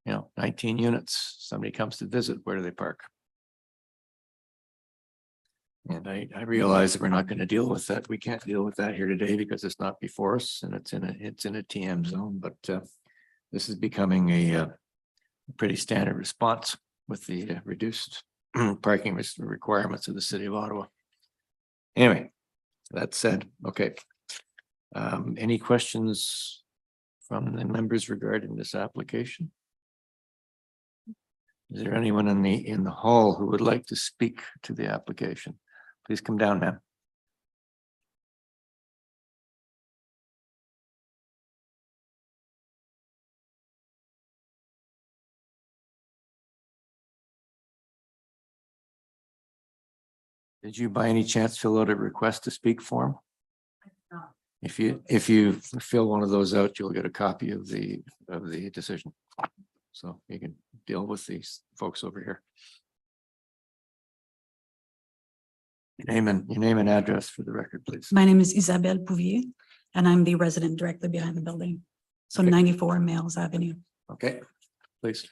19 units, somebody comes to visit, where do they park? And I realize that we're not going to deal with that. We can't deal with that here today because it's not before us and it's in a TM zone, but this is becoming a pretty standard response with the reduced parking requirements of the city of Ottawa. Anyway, that said, okay. Any questions from the members regarding this application? Is there anyone in the hall who would like to speak to the application? Please come down, ma'am. Did you by any chance fill out a request to speak form? If you fill one of those out, you'll get a copy of the decision. So you can deal with these folks over here. Your name and address for the record, please. My name is Isabelle Pouvier, and I'm the resident directly behind the building. So Okay. 94 Mills Avenue. Okay, please.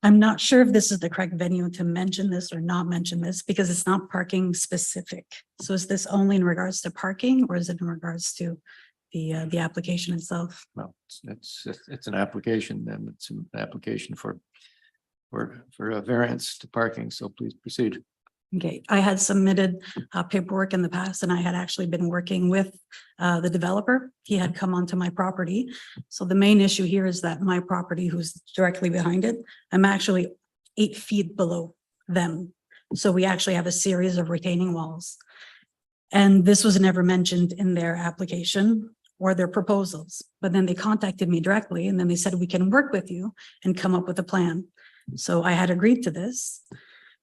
I'm not sure if this is the correct venue to mention this or not mention this because it's not parking specific. So is this only in regards to parking or is it in regards to the application itself? Well, it's an application, and it's an application for a variance to parking. So please proceed. Okay, I had submitted paperwork in the past and I had actually been working with the developer. He had come onto my property. So the main issue here is that my property, who's directly behind it, I'm actually 8 feet below them. So we actually have a series of retaining walls. And this was never mentioned in their application or their proposals. But then they contacted me directly and then they said, we can work with you and come up with a plan. So I had agreed to this.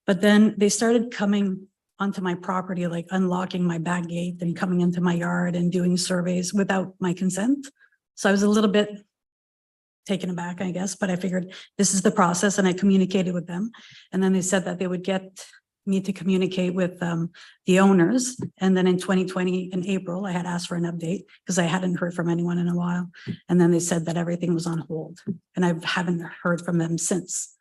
But then they started coming onto my property, like unlocking my back gate and coming into my yard and doing surveys without my consent. So I was a little bit taken aback, I guess, but I figured this is the process, and I communicated with them. And then they said that they would get me to communicate with the owners. And then in 2020, in April, I had asked for an update because I hadn't heard from anyone in a while. And then they said that everything was on hold, and I haven't heard from them since.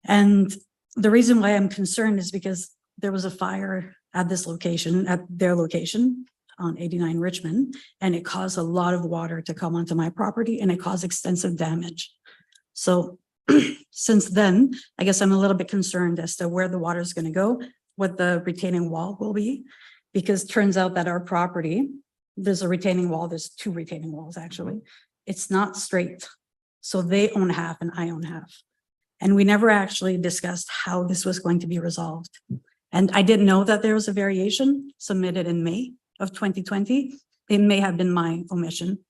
And the reason why I'm concerned is because there was a fire at this location, at their location on 89 Richmond, and it caused a lot of water to come onto my property, and it caused extensive damage. So since then, I guess I'm a little bit concerned as to where the water is going to go, what the retaining wall will be, because it turns out that our property, there's a retaining wall, there's two retaining walls actually. It's not straight. So they own half and I own half. And we never actually discussed how this was going to be resolved. And I didn't know that there was a variation submitted in May of 2020. It may have been my omission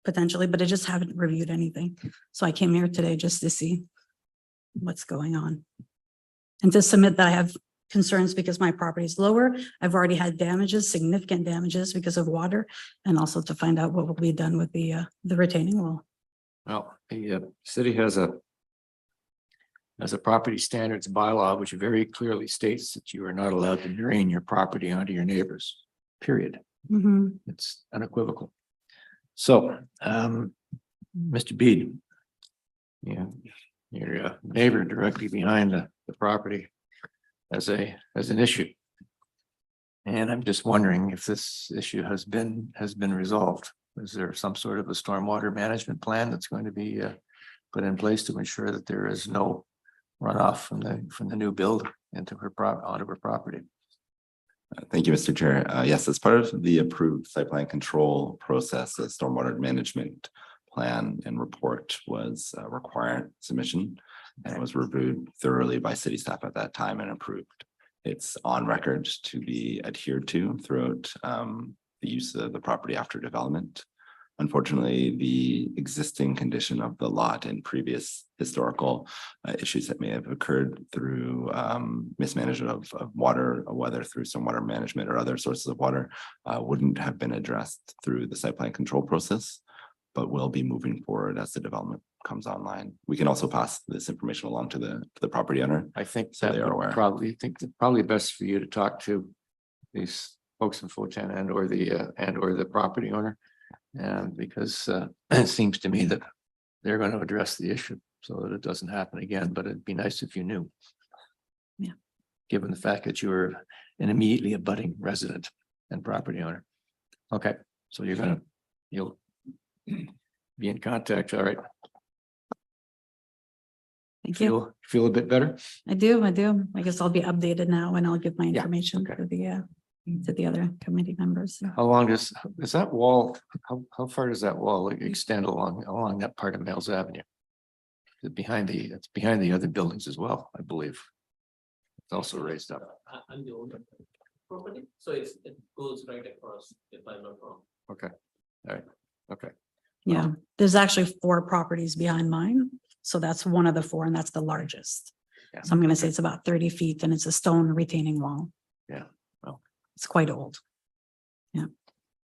potentially, but I just haven't reviewed anything. So I came here today just to see what's going on and to submit that I have concerns because my property is lower. I've already had damages, significant damages because of water, and also to find out what will be done with the retaining wall. Well, the city has a property standards bylaw, which very clearly states that you are not allowed to drain your property onto your neighbors, period. Mhm. It's unequivocal. So, Mr. Bede, your neighbor directly behind the property as an issue. And I'm just wondering if this issue has been resolved. Is there some sort of a stormwater management plan that's going to be put in place to ensure that there is no runoff from the new build onto her property? Thank you, Mr. Chair. Yes, as part of the approved site plan control process, a stormwater management plan and report was required submission, and was reviewed thoroughly by city staff at that time and approved. It's on record to be adhered to throughout the use of the property after development. Unfortunately, the existing condition of the lot and previous historical issues that may have occurred through mismanagement of water, whether through stormwater management or other sources of water, wouldn't have been addressed through the site plan control process, but will be moving forward as the development comes online. We can also pass this information along to the property owner. I think so that they are aware. probably best for you to talk to these folks in Fulton and or the property owner. And because it seems to me that they're going to address the issue so that it doesn't happen again, but it'd be nice if you knew. Yeah. Given the fact that you were an immediately abutting resident and property owner. Okay, so you'll be in contact, all right? Thank you. Feel a bit better? I do. I guess I'll be updated now, and I'll give my Yeah, information okay. to the other committee members. How long is that wall, how far does that wall extend along that part of Mills Avenue? It's behind the other buildings as well, I believe. It's also raised up. I'm the owner property, so it goes right across, if I'm not wrong. Okay, all right, okay. Yeah, there's actually 4 properties behind mine. So that's one of the 4, and that's the largest. Yeah. So I'm gonna say it's about 30 feet, and it's a stone retaining wall. Yeah, well. It's quite old.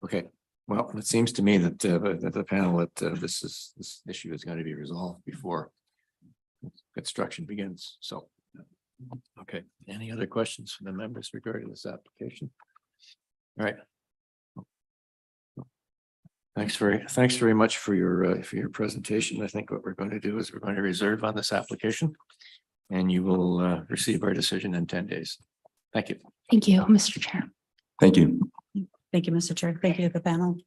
Okay, well, it seems to me that the panel that this issue is going to be resolved before construction begins, so. Okay, any other questions from the members regarding this application? All right. Thanks very much for your presentation. I think what we're going to do is we're going to reserve on this application, and you will receive our decision in 10 days. Thank you. Thank you, Mr. Chair. Thank you. Thank you, Mr. Chair. Thank you, the panel.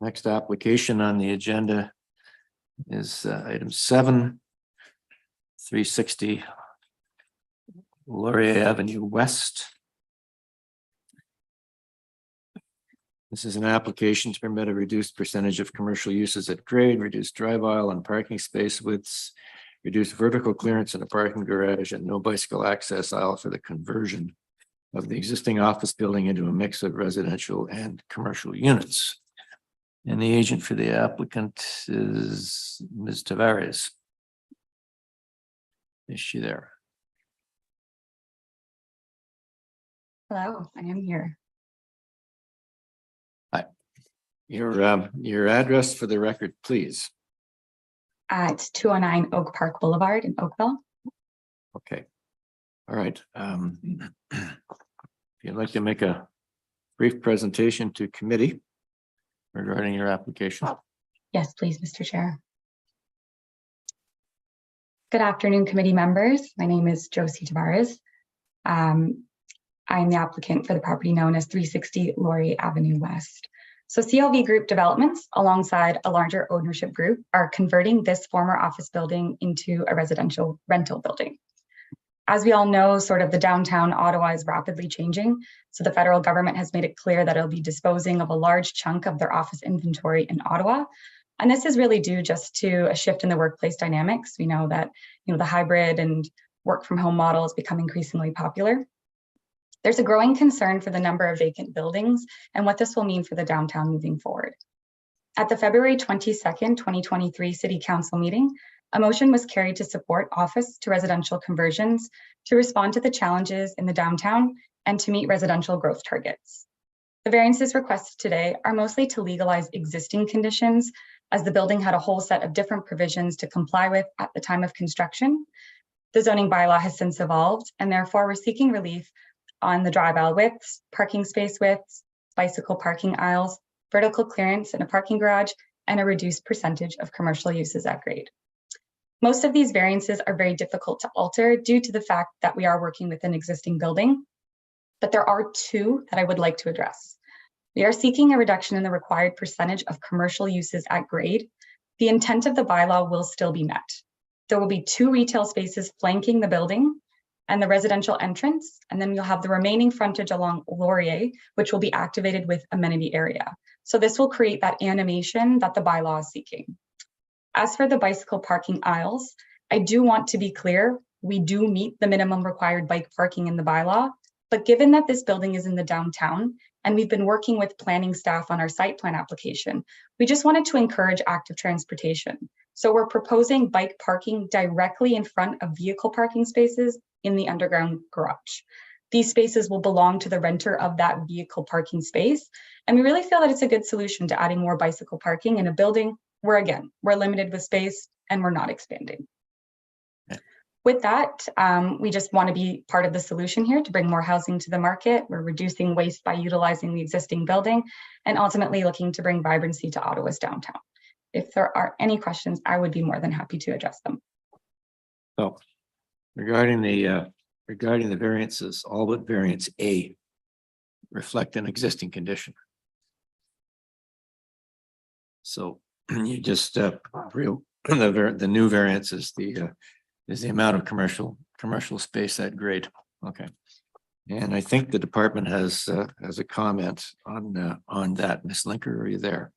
Next application on the agenda is item 7, 360 Laurier Avenue West. This is an application to permit a reduced percentage of commercial uses at grade, reduced drive aisle and parking space widths, reduced vertical clearance in a parking garage, and no bicycle access aisle for the conversion of the existing office building into a mix of residential and commercial units. And the agent for the applicant is Ms. Tavares. Is she there? Hello, I am here. Your address for the record, please. It's 209 Oak Park Boulevard in Oakville. Okay. All right. If you'd like to make a brief presentation to committee regarding your application. Yes, please, Mr. Chair. Good afternoon, committee members. My name is Josie Tavares. I'm the applicant for the property known as 360 Laurier Avenue West. So CLV Group Developments, alongside a larger ownership group, are converting this former office building into a residential rental building. As we all know, sort of the downtown Ottawa is rapidly changing. So the federal government has made it clear that it'll be disposing of a large chunk of their office inventory in Ottawa. And this is really due just to a shift in the workplace dynamics. We know that, the hybrid and work from home model is becoming increasingly popular. There's a growing concern for the number of vacant buildings and what this will mean for the downtown moving forward. At the February 22nd, 2023 City Council meeting, a motion was carried to support office to residential conversions to respond to the challenges in the downtown and to meet residential growth targets. The variances requested today are mostly to legalize existing conditions, as the building had a whole set of different provisions to comply with at the time of construction. The zoning bylaw has since evolved, and therefore we're seeking relief on the drive aisle widths, parking space widths, bicycle parking aisles, vertical clearance in a parking garage, and a reduced percentage of commercial uses at grade. Most of these variances are very difficult to alter due to the fact that we are working with an existing building, but there are two that I would like to address. We are seeking a reduction in the required percentage of commercial uses at grade. The intent of the bylaw will still be met. There will be 2 retail spaces flanking the building and the residential entrance, and then you'll have the remaining frontage along Laurier, which will be activated with amenity area. So this will create that animation that the bylaw is seeking. As for the bicycle parking aisles, I do want to be clear, we do meet the minimum required bike parking in the bylaw, but given that this building is in the downtown and we've been working with planning staff on our site plan application, we just wanted to encourage active transportation. So we're proposing bike parking directly in front of vehicle parking spaces in the underground garage. These spaces will belong to the renter of that vehicle parking space. And we really feel that it's a good solution to adding more bicycle parking in a building where, again, we're limited with space and we're not expanding. With that, we just want to be part of the solution here to bring more housing to the market. We're reducing waste by utilizing the existing building and ultimately looking to bring vibrancy to Ottawa's downtown. If there are any questions, I would be more than happy to address them. So regarding the variances, all but variance A reflect an existing condition. So you just the new variance is the amount of commercial space at grade. Okay. And I think the department has a comment on that. Ms. Linker, are you there?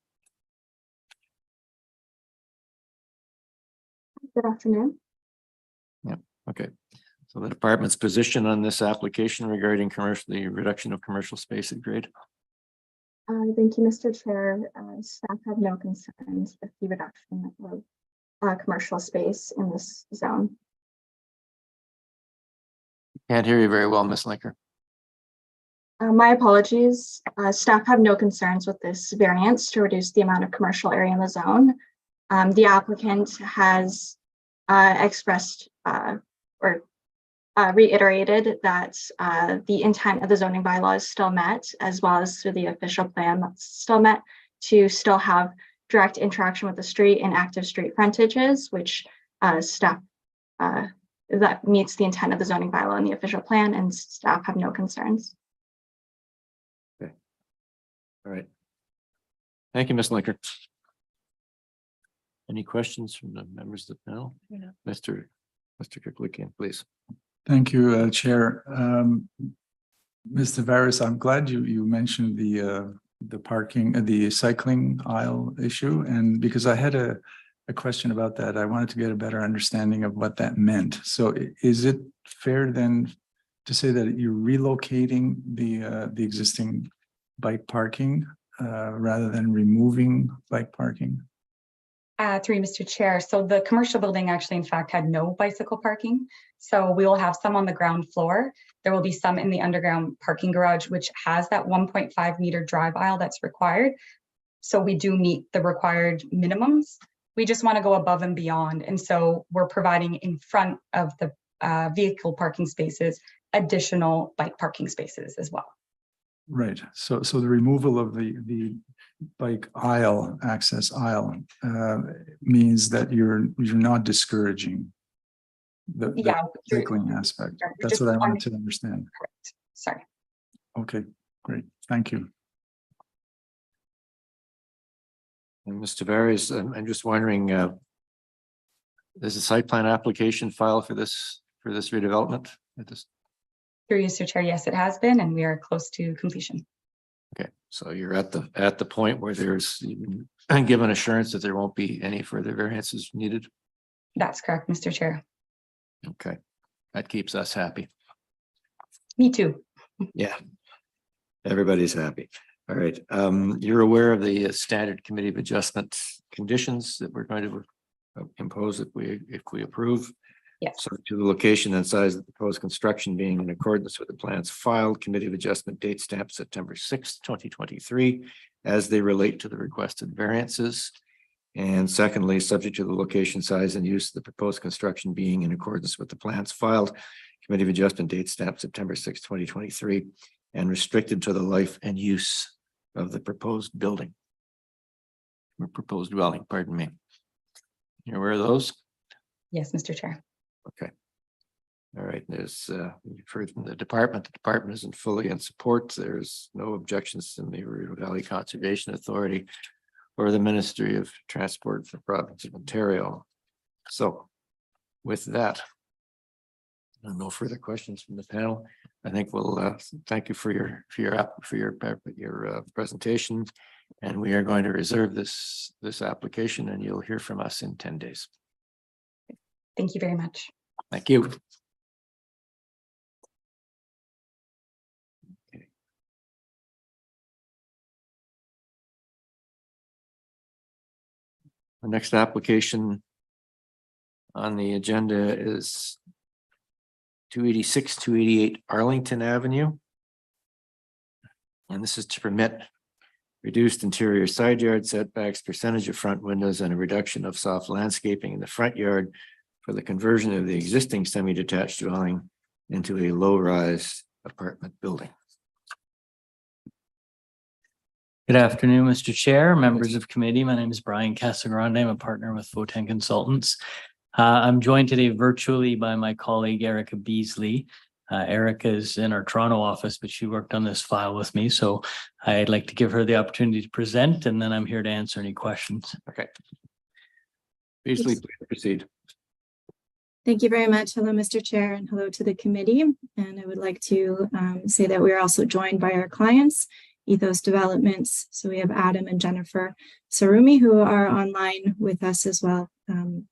Good afternoon. Yeah. Okay. So the department's position on this application regarding the reduction of commercial space at grade. Thank you, Mr. Chair. Staff have no concerns with the reduction of commercial space in this zone. Can't hear you very well, Ms. Linker. My apologies. Staff have no concerns with this variance to reduce the amount of commercial area in the zone. The applicant has expressed or reiterated that the intent of the zoning bylaw is still met, as well as through the official plan that's still met, to still have direct interaction with the street and active street frontages, which staff that meets the intent of the zoning bylaw and the official plan, and staff have no concerns. Okay. All right. Thank you, Ms. Linker. Any questions from the members of the panel? Yeah. Mr. Kirklikian, please. Thank you, Chair. Mr. Tavares, I'm glad you mentioned the parking, the cycling aisle issue, and because I had a question about that, I wanted to get a better understanding of what that meant. So is it fair then to say that you're relocating the existing bike parking rather than removing bike parking? Through you, Mr. Chair. So the commercial building actually, in fact, had no bicycle parking. So we will have some on the ground floor. There will be some in the underground parking garage, which has that 1.5 meter drive aisle that's required. So we do meet the required minimums. We just want to go above and beyond. And so we're providing in front of the vehicle parking spaces, additional bike parking spaces as well. Right. So the removal of the bike aisle, access aisle, means that you're not discouraging the cycling aspect. That's what I wanted to understand. Correct. Sorry. Okay, great. Thank you. And Mr. Tavares, I'm just wondering, there's a site plan application file for this redevelopment? Through you, Mr. Chair, yes, it has been, and we are close to completion. Okay, so you're at the point where there's given assurance that there won't be any further variances needed? That's correct, Mr. Chair. Okay, that keeps us happy. Me too. Yeah, everybody's happy. All right, you're aware of the standard committee of adjustment conditions that we're going to impose if we approve. Yes. So to the location and size of the proposed construction being in accordance with the plans filed, committee of adjustment date stamp September 6th, 2023, as they relate to the requested variances. And secondly, subject to the location, size, and use of the proposed construction being in accordance with the plans filed, committee of adjustment date stamp September 6th, 2023, and restricted to the life and use of the proposed building. Or proposed dwelling, pardon me. You're aware of those? Yes, Mr. Chair. Okay. All right, there's, you've heard from the department isn't fully in support. There's no objections from the River Valley Conservation Authority or the Ministry of Transport for the province of Ontario. So with that, no further questions from the panel. I think we'll thank you for your presentation, and we are going to reserve this application, and you'll hear from us in 10 days. Thank you very much. Thank you. Okay. The next application on the agenda is 286, 288 Arlington Avenue. And this is to permit reduced interior side yard setbacks, percentage of front windows, and a reduction of soft landscaping in the front yard for the conversion of the existing semi-detached dwelling into a low-rise apartment building. Good afternoon, Mr. Chair, members of committee. My name is Brian Casagrande. I'm a partner with Foten Consultants. I'm joined today virtually by my colleague, Erica Beasley. Erica is in our Toronto office, but she worked on this file with me. So I'd like to give her the opportunity to present, and then I'm here to answer any questions. Okay. Beasley, please proceed. Thank you very much. Hello, Mr. Chair, and hello to the committee. And I would like to say that we are also joined by our clients, Ethos Developments. So we have Adam and Jennifer Sarumi, who are online with us as well, to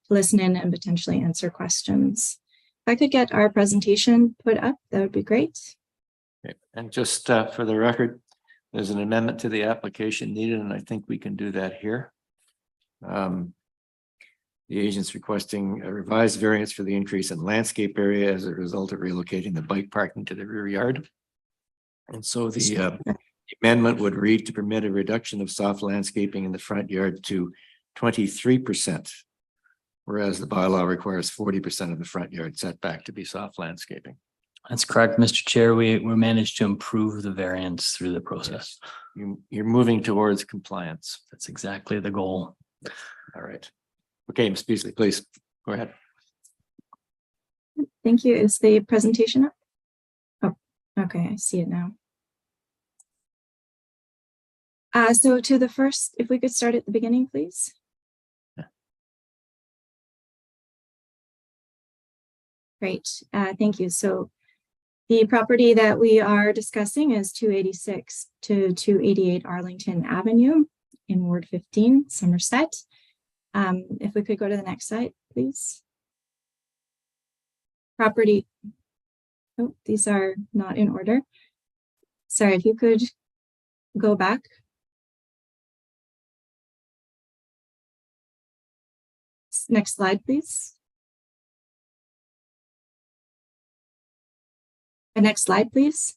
listen in and potentially answer questions. If I could get our presentation put up, that would be great. Okay. And just for the record, there's an amendment to the application needed, and I think we can do that here. The agent's requesting a revised variance for the increase in landscape area as a result of relocating the bike parking to the rear yard. And so the amendment would read to permit a reduction of soft landscaping in the front yard to 23%, whereas the bylaw requires 40% of the front yard setback to be soft landscaping. That's correct, Mr. Chair. We managed to improve the variance through the process. You're moving towards compliance. That's exactly the goal. All right. Okay, Ms. Beasley, please go ahead. Thank you. Is the presentation up? Oh, okay, I see it now. So to the first, if we could start at the beginning, please. Yeah. Great, thank you. So the property that we are discussing is 286 to 288 Arlington Avenue in Ward 15, Somerset. If we could go to the next slide, please. Property Oh, these are not in order. Sorry, if you could go back. Next slide, please. And next slide, please.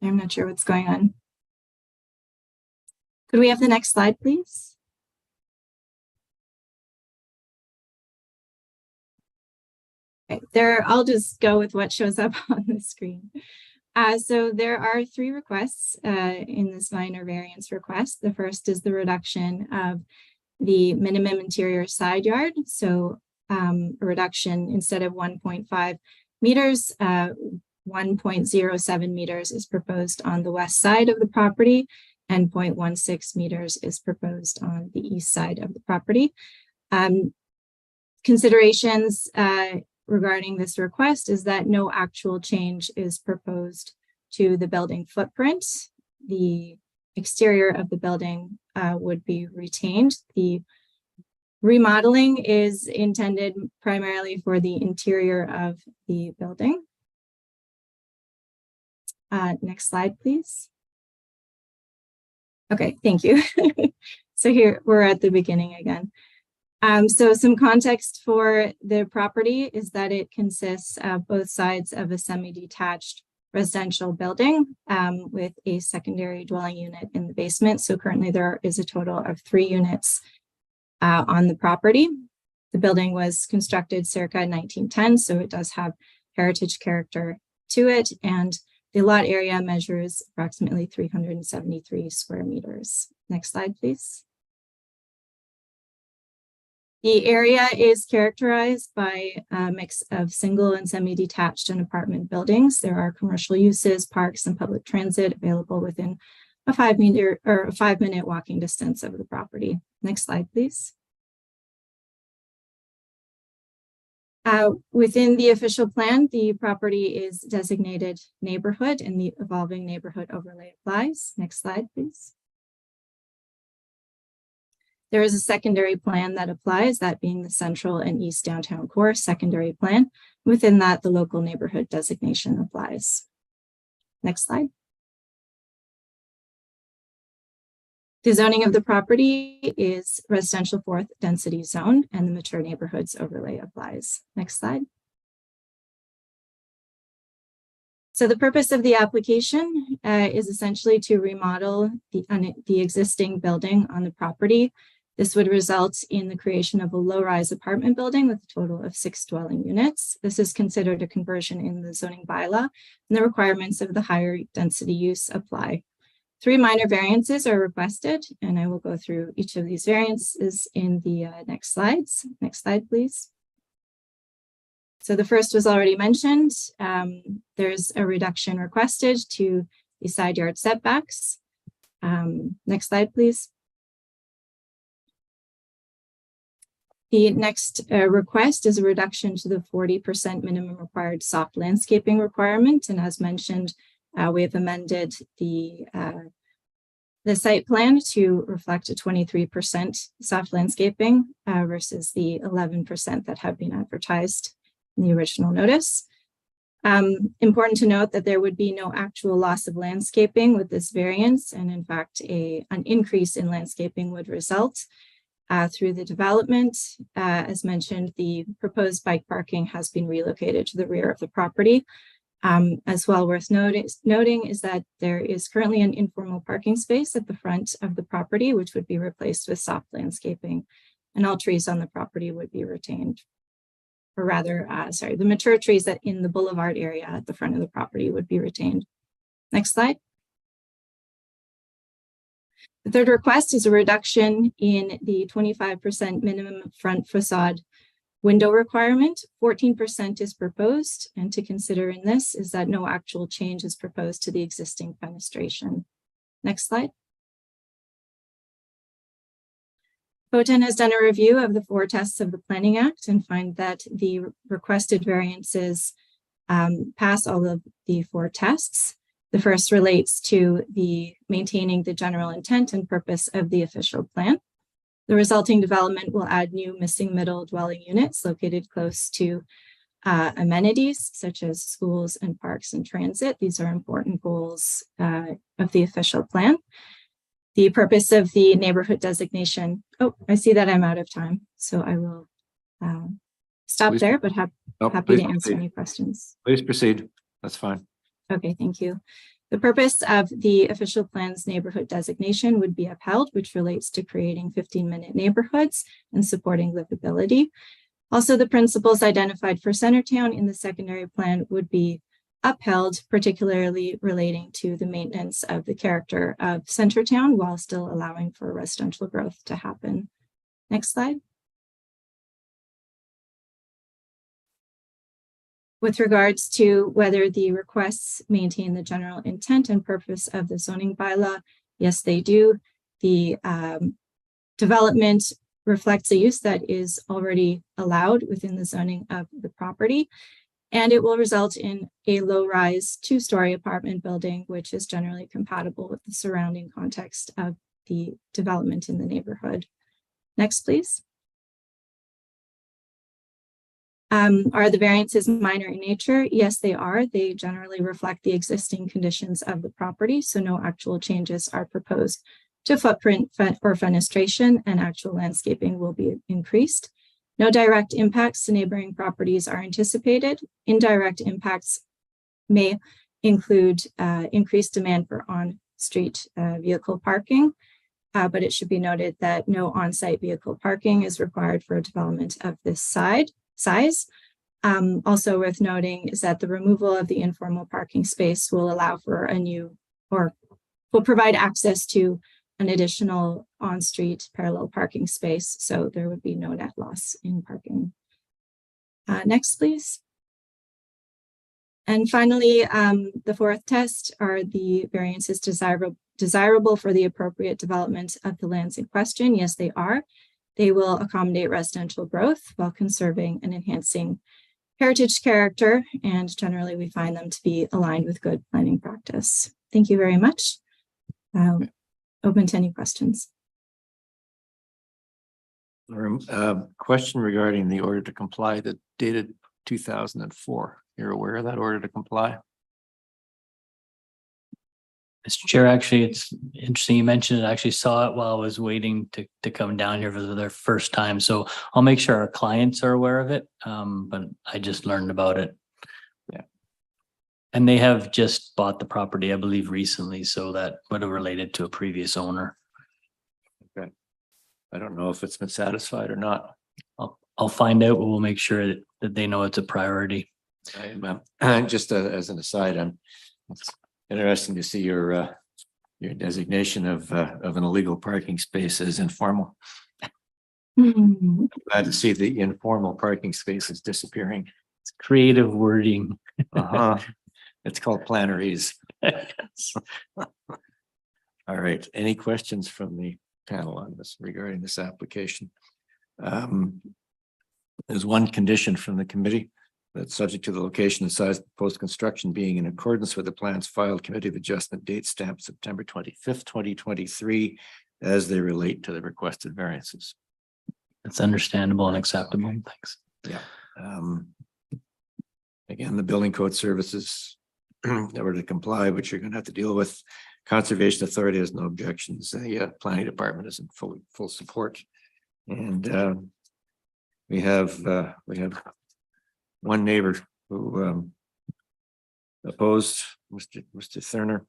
I'm not sure what's going on. Could we have the next slide, please? Okay, I'll just go with what shows up on the screen. So there are 3 requests in this minor variance request. The first is the reduction of the minimum interior side yard. So a reduction instead of 1.5 meters, 1.07 meters is proposed on the west side of the property, and 0.16 meters is proposed on the east side of the property. Considerations regarding this request is that no actual change is proposed to the building footprint. The exterior of the building would be retained. The remodeling is intended primarily for the interior of the building. Next slide, please. Okay, thank you. So here we're at the beginning again. So some context for the property is that it consists of both sides of a semi-detached residential building with a secondary dwelling unit in the basement. So currently there is a total of 3 units on the property. The building was constructed circa 1910, so it does have heritage character to it, and the lot area measures approximately 373 square meters. Next slide, please. The area is characterized by a mix of single and semi-detached and apartment buildings. There are commercial uses, parks, and public transit available within a 5-minute walking distance of the property. Next slide, please. Within the official plan, the property is designated neighborhood and the evolving neighborhood overlay applies. Next slide, please. There is a secondary plan that applies, that being the Central and East Downtown Core secondary plan. Within that, the local neighborhood designation applies. Next slide. The zoning of the property is residential 4th density zone, and the mature neighborhoods overlay applies. Next slide. So the purpose of the application is essentially to remodel the existing building on the property. This would result in the creation of a low-rise apartment building with a total of 6 dwelling units. This is considered a conversion in the zoning bylaw, and the requirements of the higher density use apply. 3 minor variances are requested, and I will go through each of these variances in the next slides. Next slide, please. So the first was already mentioned. There's a reduction requested to the side yard setbacks. Next slide, please. The next request is a reduction to the 40% minimum required soft landscaping requirement. And as mentioned, we have amended the site plan to reflect a 23% soft landscaping versus the 11% that have been advertised in the original notice. Important to note that there would be no actual loss of landscaping with this variance, and in fact, an increase in landscaping would result through the development. As mentioned, the proposed bike parking has been relocated to the rear of the property. As well worth noting is that there is currently an informal parking space at the front of the property, which would be replaced with soft landscaping, and all trees on the property would be retained. Or rather, the mature trees that in the boulevard area at the front of the property would be retained. Next slide. The third request is a reduction in the 25% minimum front facade window requirement. 14% is proposed, and to consider in this is that no actual change is proposed to the existing fenestration. Next slide. POTEN has done a review of the 4 tests of the Planning Act and find that the requested variances pass all of the 4 tests. The first relates to the maintaining the general intent and purpose of the official plan. The resulting development will add new missing middle dwelling units located close to amenities such as schools and parks and transit. These are important goals of the official plan. The purpose of the neighborhood designation. Oh, I see that I'm out of time, so I will stop Please. there, but happy Please to answer proceed. any questions. Please proceed. That's fine. Okay, thank you. The purpose of the official plan's neighborhood designation would be upheld, which relates to creating 15-minute neighborhoods and supporting livability. Also, the principles identified for Centertown in the secondary plan would be upheld, particularly relating to the maintenance of the character of Centertown while still allowing for residential growth to happen. Next slide. With regards to whether the requests maintain the general intent and purpose of the zoning bylaw, yes, they do. The development reflects a use that is already allowed within the zoning of the property, and it will result in a low-rise 2-story apartment building, which is generally compatible with the surrounding context of the development in the neighborhood. Next, please. Are the variances minor in nature? Yes, they are. They generally reflect the existing conditions of the property, so no actual changes are proposed to footprint or fenestration, and actual landscaping will be increased. No direct impacts to neighboring properties are anticipated. Indirect impacts may include increased demand for on-street vehicle parking, but it should be noted that no on-site vehicle parking is required for a development of this size. Also worth noting is that the removal of the informal parking space will allow for a new, or will provide access to an additional on-street parallel parking space. So there would be no net loss in parking. Next, please. And finally, the fourth test, are the variances desirable for the appropriate development of the lands in question? Yes, they are. They will accommodate residential growth while conserving and enhancing heritage character, and generally we find them to be aligned with good planning practice. Thank you very much. Open to any questions. Question regarding the order to comply that dated 2004. You're aware of that order to comply? Mr. Chair, actually, it's interesting you mentioned it. I actually saw it while I was waiting to come down here for their first time. So I'll make sure our clients are aware of it. But I just learned about it. Yeah. And they have just bought the property, I believe, recently. So that would have related to a previous owner. Okay. I don't know if it's been satisfied or not. I'll find out, but we'll make sure that they know it's a priority. Just as an aside, it's interesting to see your designation of an illegal parking space as informal. Glad to see the informal parking space is disappearing. It's creative wording. It's called planeries. All right. Any questions from the panel on this regarding this application? There's one condition from the committee that's subject to the location and size of proposed construction being in accordance with the plans filed, committee of adjustment date stamped September 25th, 2023, as they relate to the requested variances. That's understandable and acceptable. Thanks. Yeah. Again, the building code services that were to comply, which you're going to have to deal with. Conservation Authority has no objections. The planning department is in full support. And we have one neighbor who opposed Mr. Thurner.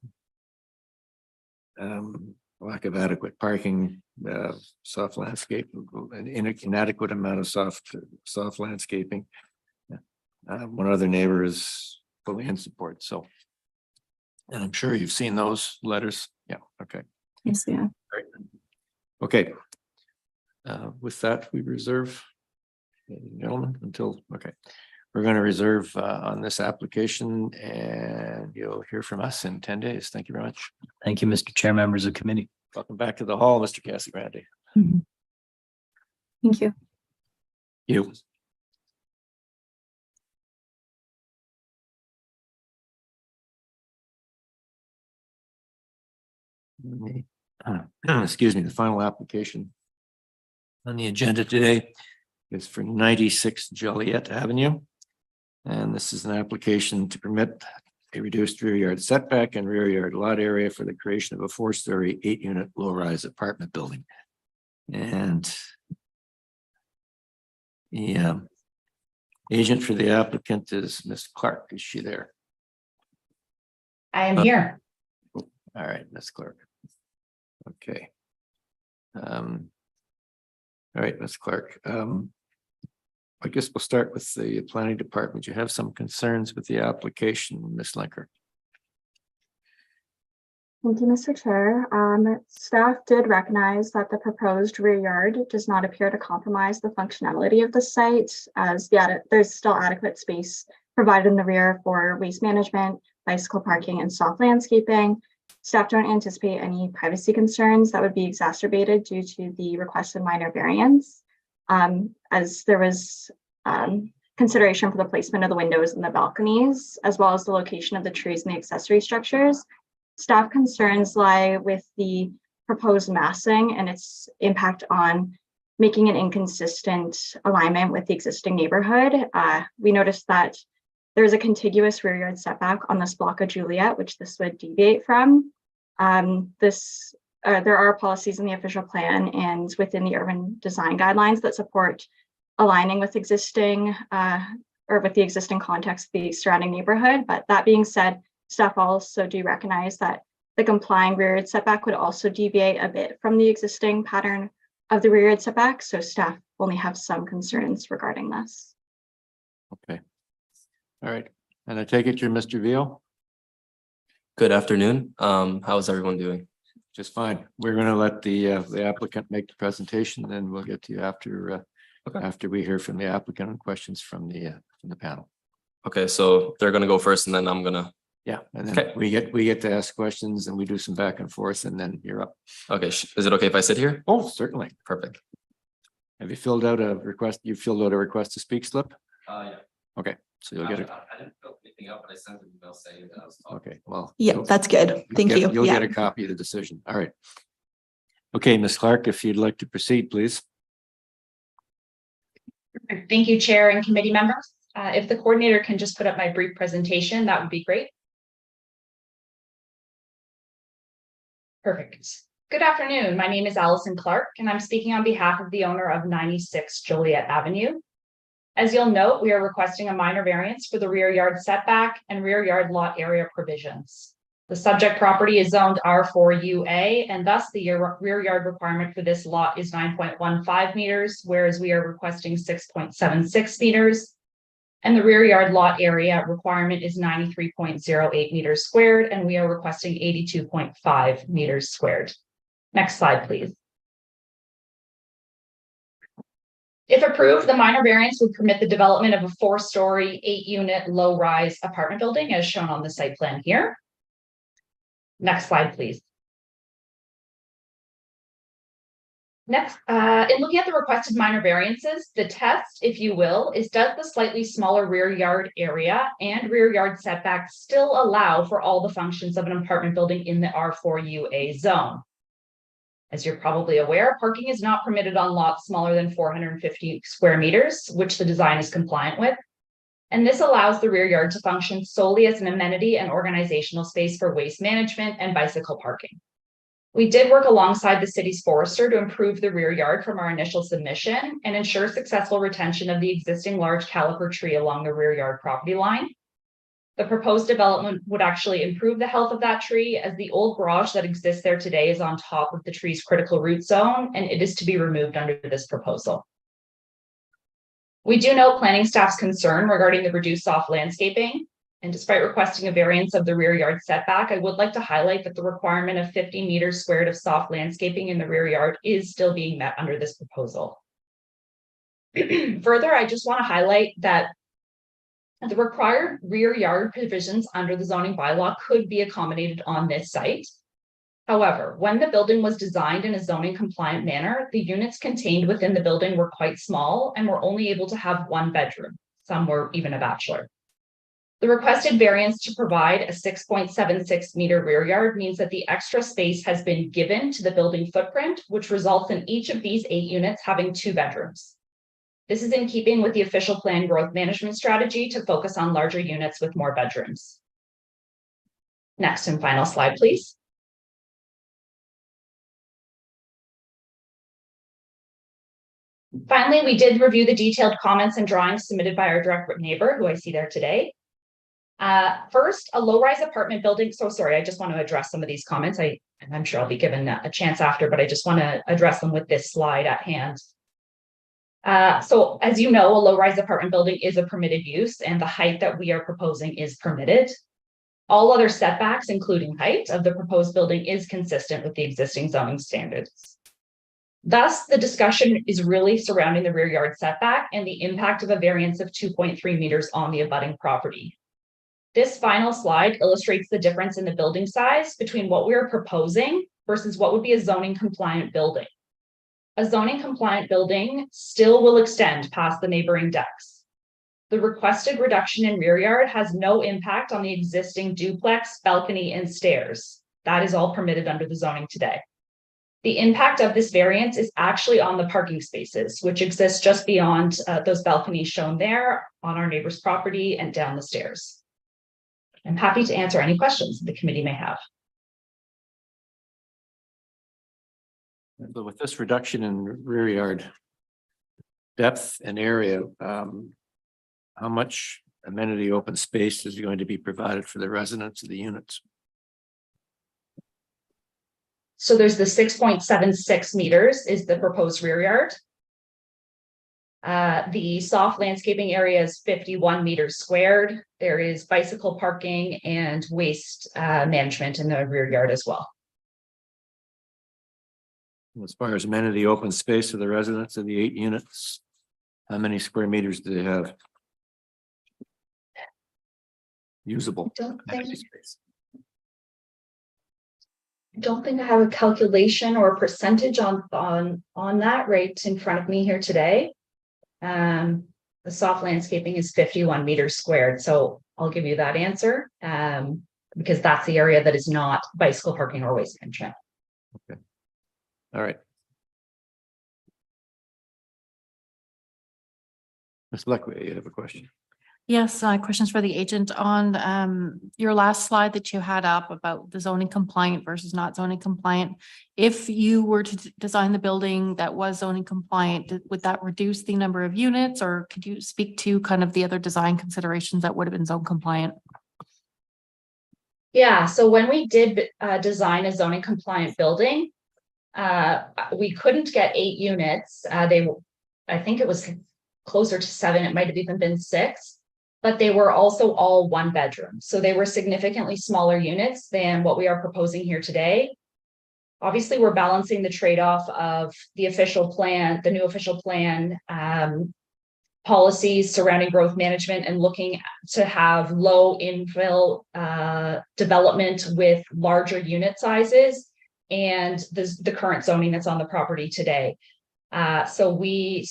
Lack of adequate parking, soft landscape, an inadequate amount of soft landscaping. One other neighbor is fully in support. So, and I'm sure you've seen those letters. Yeah. Okay. Yes, we have. Great. Okay. With that, we reserve, gentlemen, until, okay. We're going to reserve on this application, and you'll hear from us in 10 days. Thank you very much. Thank you, Mr. Chair, members of committee. Welcome back to the hall, Mr. Casagrande. Thank you. You. Excuse me, the final application on the agenda today is for 96 Jolliet Avenue. And this is an application to permit a reduced rear yard setback and rear yard lot area for the creation of a 4-story, 8-unit low-rise apartment building. And the agent for the applicant is Ms. Clark. Is she there? I am here. All right, Ms. Clark. Okay. All right, Ms. Clark. I guess we'll start with the planning department. You have some concerns with the application, Ms. Linker. Thank you, Mr. Chair. Staff did recognize that the proposed rear yard does not appear to compromise the functionality of the site, as there's still adequate space provided in the rear for waste management, bicycle parking, and soft landscaping. Staff don't anticipate any privacy concerns that would be exacerbated due to the requested minor variance, as there was consideration for the placement of the windows and the balconies, as well as the location of the trees and the accessory structures. Staff concerns lie with the proposed massing and its impact on making an inconsistent alignment with the existing neighborhood. We noticed that there's a contiguous rear yard setback on this block of Joliet, which this would deviate from. There are policies in the official plan and within the urban design guidelines that support aligning with existing or with the existing context of the surrounding neighborhood. But that being said, staff also do recognize that the complying rear yard setback would also deviate a bit from the existing pattern of the rear yard setback. So staff only have some concerns regarding this. Okay. All right. And I take it you're Mr. Veal? Good afternoon. How is everyone doing? Just fine. We're going to let the applicant make the presentation, then we'll get to you after after we hear from the applicant and questions from the panel. Okay, so they're gonna go first, and then I'm gonna. Yeah, and then we get to ask questions, and we do some back and forth, and then you're up. Okay, is it okay if I sit here? Oh, certainly. Perfect. Have you filled out a request? You filled out a request to speak slip? Yeah. Okay, so you'll get it. I didn't fill anything out, but I sent an email saying that I was talking. Okay, well. Yeah, that's good. Thank you. You'll Yeah. get a copy of the decision. All right. Okay, Ms. Clark, if you'd like to proceed, please. Thank you, Chair and committee members. If the coordinator can just put up my brief presentation, that would be great. Perfect. Good afternoon. My name is Allison Clark, and I'm speaking on behalf of the owner of 96 Joliet Avenue. As you'll note, we are requesting a minor variance for the rear yard setback and rear yard lot area provisions. The subject property is zoned R4UA, and thus the rear yard requirement for this lot is 9.15 meters, whereas we are requesting 6.76 meters. And the rear yard lot area requirement is 93.08 meters squared, and we are requesting 82.5 meters squared. Next slide, please. If approved, the minor variance would permit the development of a 4-story, 8-unit low-rise apartment building as shown on the site plan here. Next slide, please. Next, in looking at the requested minor variances, the test, if you will, is does the slightly smaller rear yard area and rear yard setback still allow for all the functions of an apartment building in the R4UA zone? As you're probably aware, parking is not permitted on lots smaller than 450 square meters, which the design is compliant with. And this allows the rear yard to function solely as an amenity and organizational space for waste management and bicycle parking. We did work alongside the city's forester to improve the rear yard from our initial submission and ensure successful retention of the existing large caliper tree along the rear yard property line. The proposed development would actually improve the health of that tree, as the old garage that exists there today is on top of the tree's critical root zone, and it is to be removed under this proposal. We do note planning staff's concern regarding the reduced soft landscaping, and despite requesting a variance of the rear yard setback, I would like to highlight that the requirement of 50 meters squared of soft landscaping in the rear yard is still being met under this proposal. Further, I just want to highlight that the required rear yard provisions under the zoning bylaw could be accommodated on this site. However, when the building was designed in a zoning compliant manner, the units contained within the building were quite small and were only able to have one bedroom. Some were even a bachelor. The requested variance to provide a 6.76 meter rear yard means that the extra space has been given to the building footprint, which results in each of these 8 units having 2 bedrooms. This is in keeping with the official plan growth management strategy to focus on larger units with more bedrooms. Next and final slide, please. Finally, we did review the detailed comments and drawings submitted by our direct neighbor, who I see there today. First, a low-rise apartment building. So sorry, I just want to address some of these comments. I'm sure I'll be given a chance after, but I just want to address them with this slide at hand. So as you know, a low-rise apartment building is a permitted use, and the height that we are proposing is permitted. All other setbacks, including height of the proposed building, is consistent with the existing zoning standards. Thus, the discussion is really surrounding the rear yard setback and the impact of a variance of 2.3 meters on the abutting property. This final slide illustrates the difference in the building size between what we are proposing versus what would be a zoning compliant building. A zoning compliant building still will extend past the neighboring decks. The requested reduction in rear yard has no impact on the existing duplex, balcony, and stairs. That is all permitted under the zoning today. The impact of this variance is actually on the parking spaces, which exist just beyond those balconies shown there on our neighbor's property and down the stairs. I'm happy to answer any questions the committee may have. So with this reduction in rear yard depth and area, how much amenity open space is going to be provided for the residents of the units? So there's the 6.76 meters is the proposed rear yard. The soft landscaping area is 51 meters squared. There is bicycle parking and waste management in the rear yard as well. As far as amenity open space of the residents of the 8 units, how many square meters do they have? Usable amenity space. Don't think I have a calculation or a percentage on that right in front of me here today. The soft landscaping is 51 meters squared, so I'll give you that answer because that's the area that is not bicycle parking or waste management. Okay. All right. Ms. Blackway, you have a question? Yes, questions for the agent on your last slide that you had up about the zoning compliant versus not zoning compliant. If you were to design the building that was zoning compliant, would that reduce the number of units, or could you speak to kind of the other design considerations that would have been zone compliant? Yeah, so when we did design a zoning compliant building, we couldn't get 8 units. I think it was closer to 7. It might have even been 6. But they were also all 1 bedroom. So they were significantly smaller units than what we are proposing here today. Obviously, we're balancing the trade-off of the official plan, the new official plan, policies surrounding growth management, and looking to have low infill development with larger unit sizes and the current zoning that's on the property today. So we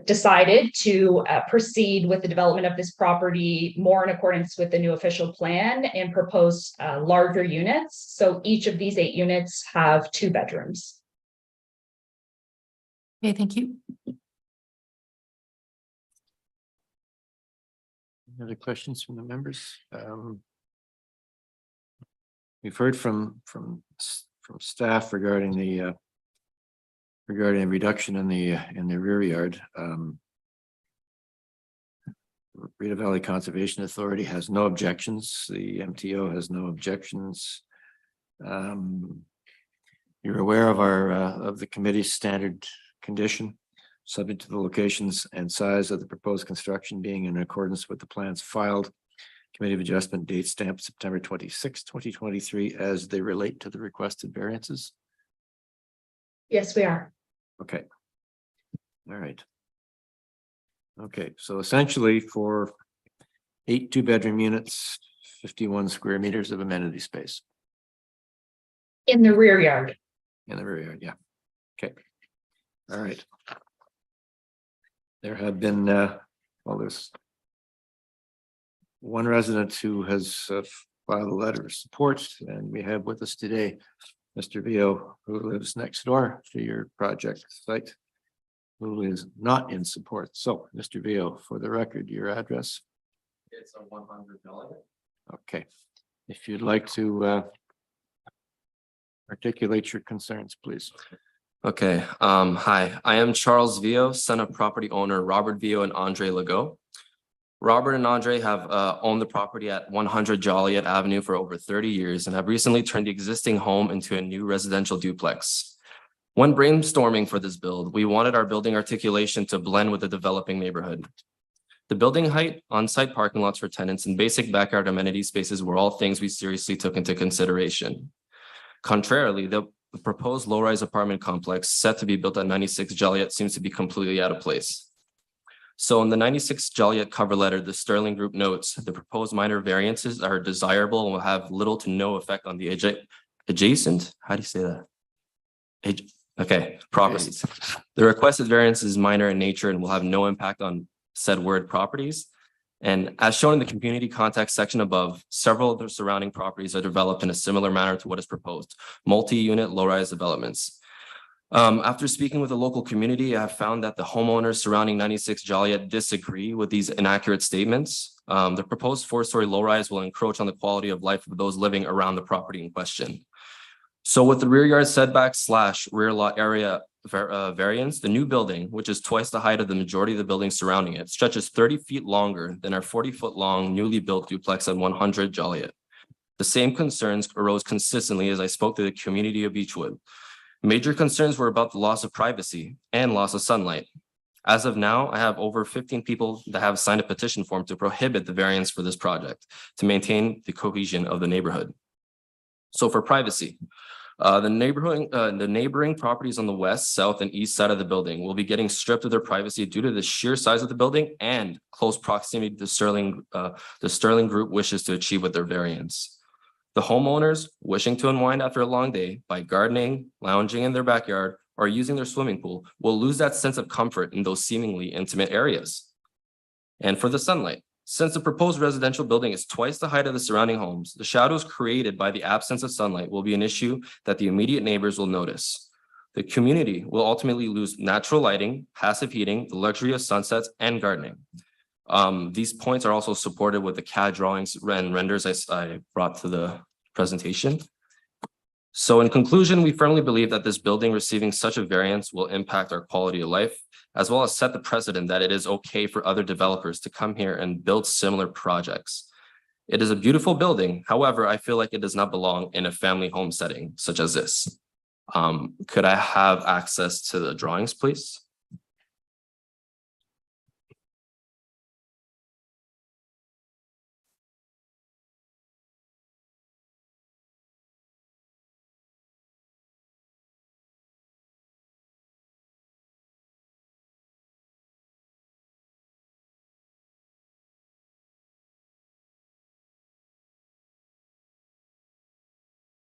decided to proceed with the development of this property more in accordance with the new official plan and propose larger units. So each of these 8 units have 2 bedrooms. Okay, thank you. Any other questions from the members? We've heard from staff regarding the reduction in the rear yard. Rita Valley Conservation Authority has no objections. The MTO has no objections. You're aware of of the committee's standard condition, subject to the locations and size of the proposed construction being in accordance with the plans filed. Committee of Adjustment date stamped September 26, 2023, as they relate to the requested variances. Yes, we are. Okay. All right. Okay, so essentially for 8 2-bedroom units, 51 square meters of amenity space. In the rear yard. In the rear yard, yeah. Okay. All right. There have been, well, one resident who has filed a letter of support, and we have with us today Mr. Vio, who lives next door to your project site, who is not in support. So, Mr. Vio, for the record, your address? It's a $100. Okay. If you'd like to articulate your concerns, please. Okay, hi, I am Charles Vio, son of property owner Robert Vio and Andre Legault. Robert and Andre have owned the property at 100 Jolliet Avenue for over 30 years and have recently turned the existing home into a new residential duplex. When brainstorming for this build, we wanted our building articulation to blend with the developing neighborhood. The building height, on-site parking lots for tenants, and basic backyard amenity spaces were all things we seriously took into consideration. Contrarily, the proposed low-rise apartment complex set to be built at 96 Jolliet seems to be completely out of place. So in the 96 Jolliet cover letter, the Sterling Group notes the proposed minor variances are desirable and will have little to no effect on the adjacent, how do you say that? Okay, properties. The requested variance is minor in nature and will have no impact on said word properties. And as shown in the community context section above, several of the surrounding properties are developed in a similar manner to what is proposed, multi-unit low-rise developments. After speaking with the local community, I have found that the homeowners surrounding 96 Jolliet disagree with these inaccurate statements. The proposed four-story low-rise will encroach on the quality of life of those living around the property in question. So with the rear yard setback / rear lot area variance, the new building, which is twice the height of the majority of the buildings surrounding it, stretches 30 feet longer than our 40-foot long newly built duplex at 100 Jolliet. The same concerns arose consistently as I spoke to the community of Beechwood. Major concerns were about the loss of privacy and loss of sunlight. As of now, I have over 15 people that have signed a petition form to prohibit the variance for this project to maintain the cohesion of the neighborhood. So for privacy, the neighboring properties on the west, south, and east side of the building will be getting stripped of their privacy due to the sheer size of the building and close proximity to the Sterling Group wishes to achieve with their variance. The homeowners wishing to unwind after a long day by gardening, lounging in their backyard, or using their swimming pool will lose that sense of comfort in those seemingly intimate areas. And for the sunlight, since the proposed residential building is twice the height of the surrounding homes, the shadows created by the absence of sunlight will be an issue that the immediate neighbors will notice. The community will ultimately lose natural lighting, passive heating, the luxury of sunsets, and gardening. These points are also supported with the CAD drawings and renders I brought to the presentation. So in conclusion, we firmly believe that this building receiving such a variance will impact our quality of life, as well as set the precedent that it is okay for other developers to come here and build similar projects. It is a beautiful building. However, I feel like it does not belong in a family home setting such as this. Could I have access to the drawings, please?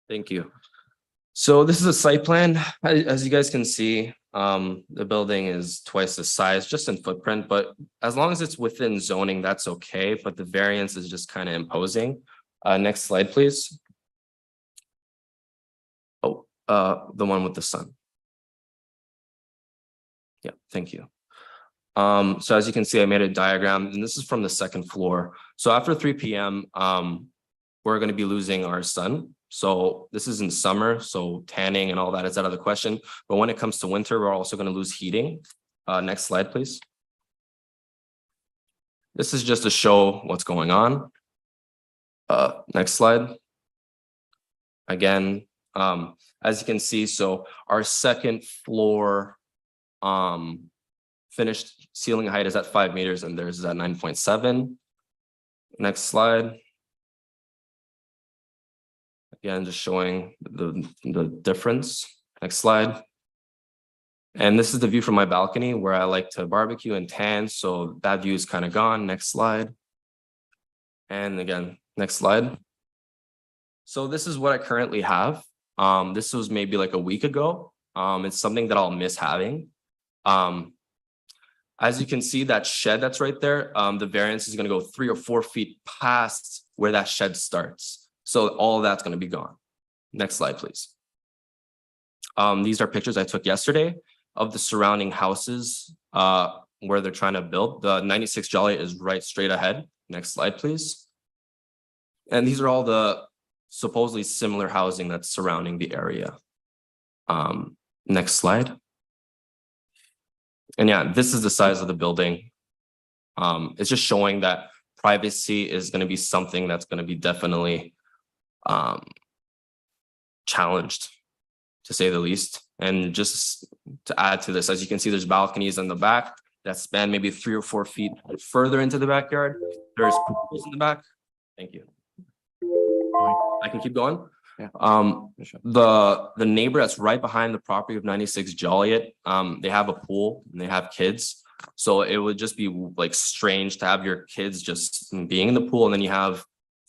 Thank you. So this is a site plan. As you guys can see, the building is twice the size, just in footprint, but as long as it's within zoning, that's okay. But the variance is just kind of imposing. Next slide, please. Oh, the one with the sun. Yeah, thank you. So as you can see, I made a diagram, and this is from the second floor. So after 3 p.m., we're going to be losing our sun. So this is in summer, so tanning and all that is out of the question. But when it comes to winter, we're also going to lose heating. Next slide, please. This is just to show what's going on. Next slide. Again, as you can see, so our second floor finished ceiling height is at 5 meters and theirs is at 9.7. Next slide. Again, just showing the difference. Next slide. And this is the view from my balcony where I like to barbecue and tan. So that view is kind of gone. Next slide. And again, next slide. So this is what I currently have. This was maybe like a week ago. It's something that I'll miss having. As you can see, that shed that's right there, the variance is gonna go 3 or 4 feet past where that shed starts. So all of that's gonna be gone. Next slide, please. These are pictures I took yesterday of the surrounding houses where they're trying to build. The 96 Jolliet is right straight ahead. Next slide, please. And these are all the supposedly similar housing that's surrounding the area. Next slide. And yeah, this is the size of the building. It's just showing that privacy is going to be something that's going to be definitely challenged, to say the least. And just to add to this, as you can see, there's balconies in the back that span maybe 3 or 4 feet further into the backyard. There's pools in the back. Thank you. I can keep going. Yeah. The neighbor that's right behind the property of 96 Jolliet, they have a pool and they have kids. So it would just be like strange to have your kids just being in the pool and then you have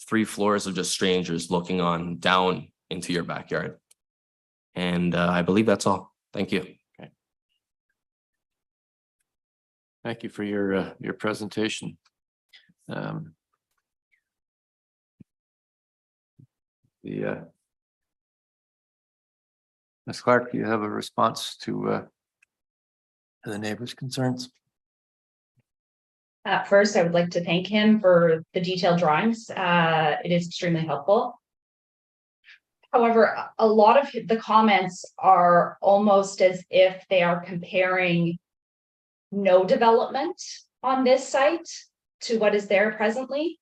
3 floors of just strangers looking on down into your backyard. And I believe that's all. Thank you. Okay. Thank you for your presentation. Ms. Clark, do you have a response to the neighbors' concerns? First, I would like to thank him for the detailed drawings. It is extremely helpful. However, a lot of the comments are almost as if they are comparing no development on this site to what is there presently.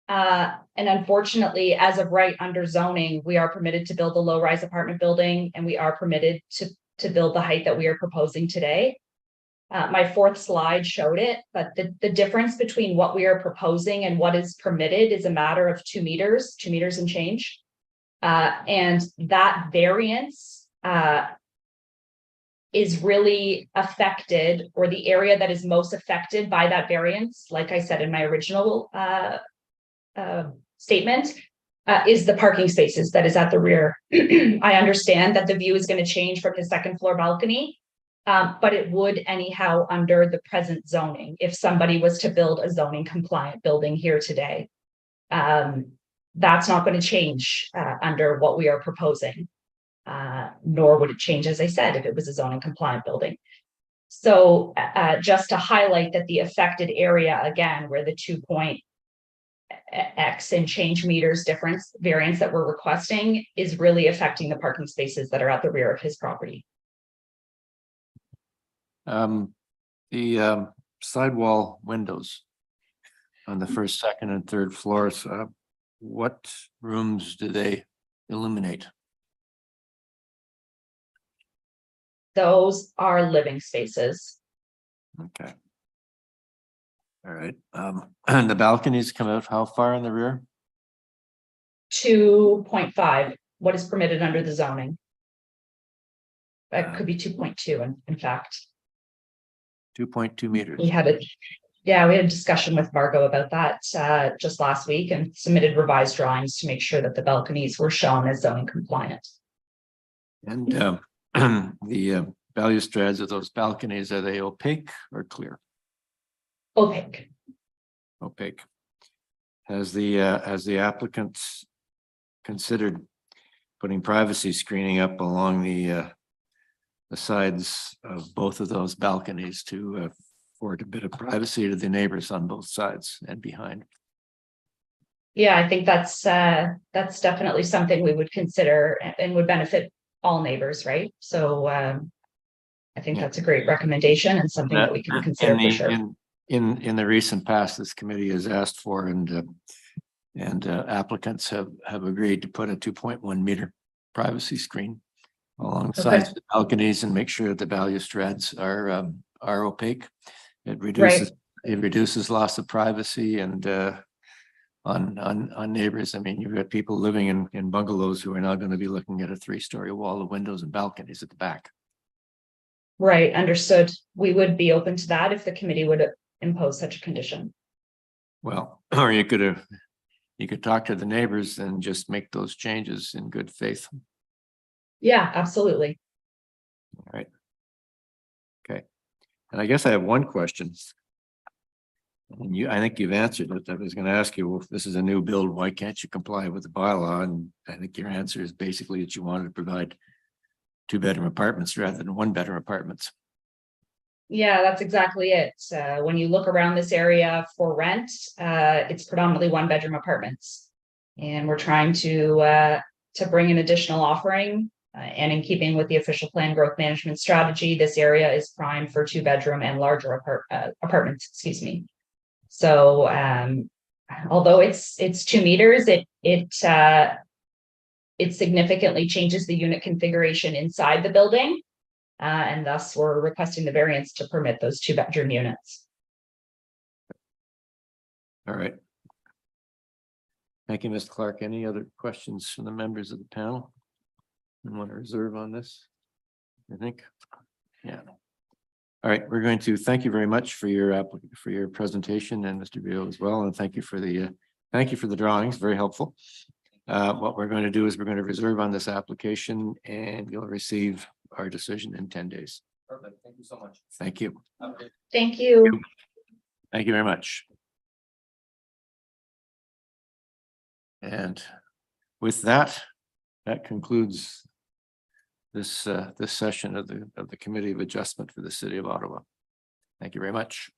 And unfortunately, as of right under zoning, we are permitted to build a low-rise apartment building and we are permitted to build the height that we are proposing today. My 4th slide showed it, but the difference between what we are proposing and what is permitted is a matter of 2 meters and change. And that variance is really affected, or the area that is most affected by that variance, like I said in my original statement, is the parking spaces that is at the rear. I understand that the view is going to change from the 2nd floor balcony, but it would anyhow under the present zoning if somebody was to build a zoning compliant building here today. That's not going to change under what we are proposing, nor would it change, as I said, if it was a zoning compliant building. So just to highlight that the affected area, again, where the 2.x and change meters difference variance that we're requesting is really affecting the parking spaces that are at the rear of his property. The sidewall windows on the 1st, 2nd, and 3rd floors, what rooms do they illuminate? Those are living spaces. Okay. All right. And the balconies come out how far in the rear? 2.5, what is permitted under the zoning. That could be 2.2 in fact. 2.2 meters. We had a discussion with Margot about that just last week and submitted revised drawings to make sure that the balconies were shown as zoning compliant. And the balustrades of those balconies, are they opaque or clear? Opaque. Opaque. Has the applicant considered putting privacy screening up along the sides of both of those balconies to afford a bit of privacy to the neighbors on both sides and behind? Yeah, I think that's definitely something we would consider and would benefit all neighbors, right? So I think that's a great recommendation and something that we can consider for sure. In the recent past, this committee has asked for and applicants have agreed to put a 2.1 meter privacy screen along the sides of the balconies and make sure that the balustrades are opaque. It reduces loss of privacy and on neighbors. I mean, you've got people living in bungalows who are now going to be looking at a 3-story wall of windows and balconies at the back. Right, understood. We would be open to that if the committee would impose such a condition. Well, or you could talk to the neighbors and just make those changes in good faith. Yeah, absolutely. All right. Okay. And I guess I have one question. And I think you've answered it. I was going to ask you, well, if this is a new build, why can't you comply with the bylaw? And I think your answer is basically that you wanted to provide 2-bedroom apartments rather than 1-bedroom apartments. Yeah, that's exactly it. When you look around this area for rent, it's predominantly 1-bedroom apartments. And we're trying to bring an additional offering. And in keeping with the official plan growth management strategy, this area is primed for 2-bedroom and larger apartments, excuse me. So although it's 2 meters, it significantly changes the unit configuration inside the building. And thus we're requesting the variance to permit those 2-bedroom units. All right. Thank you, Mr. Clark. Any other questions from the members of the panel? You want to reserve on this? I think. Yeah. All right, we're going to thank you very much for your presentation, and Mr. Vio as well, and thank you for the drawings, very helpful. What we're going to do is we're going to reserve on this application, and you'll receive our decision in 10 days. Perfect. Thank you so much. Thank you. Thank you. Thank you very much. And with that, that concludes this session of the Committee of Adjustment for the City of Ottawa. Thank you very much.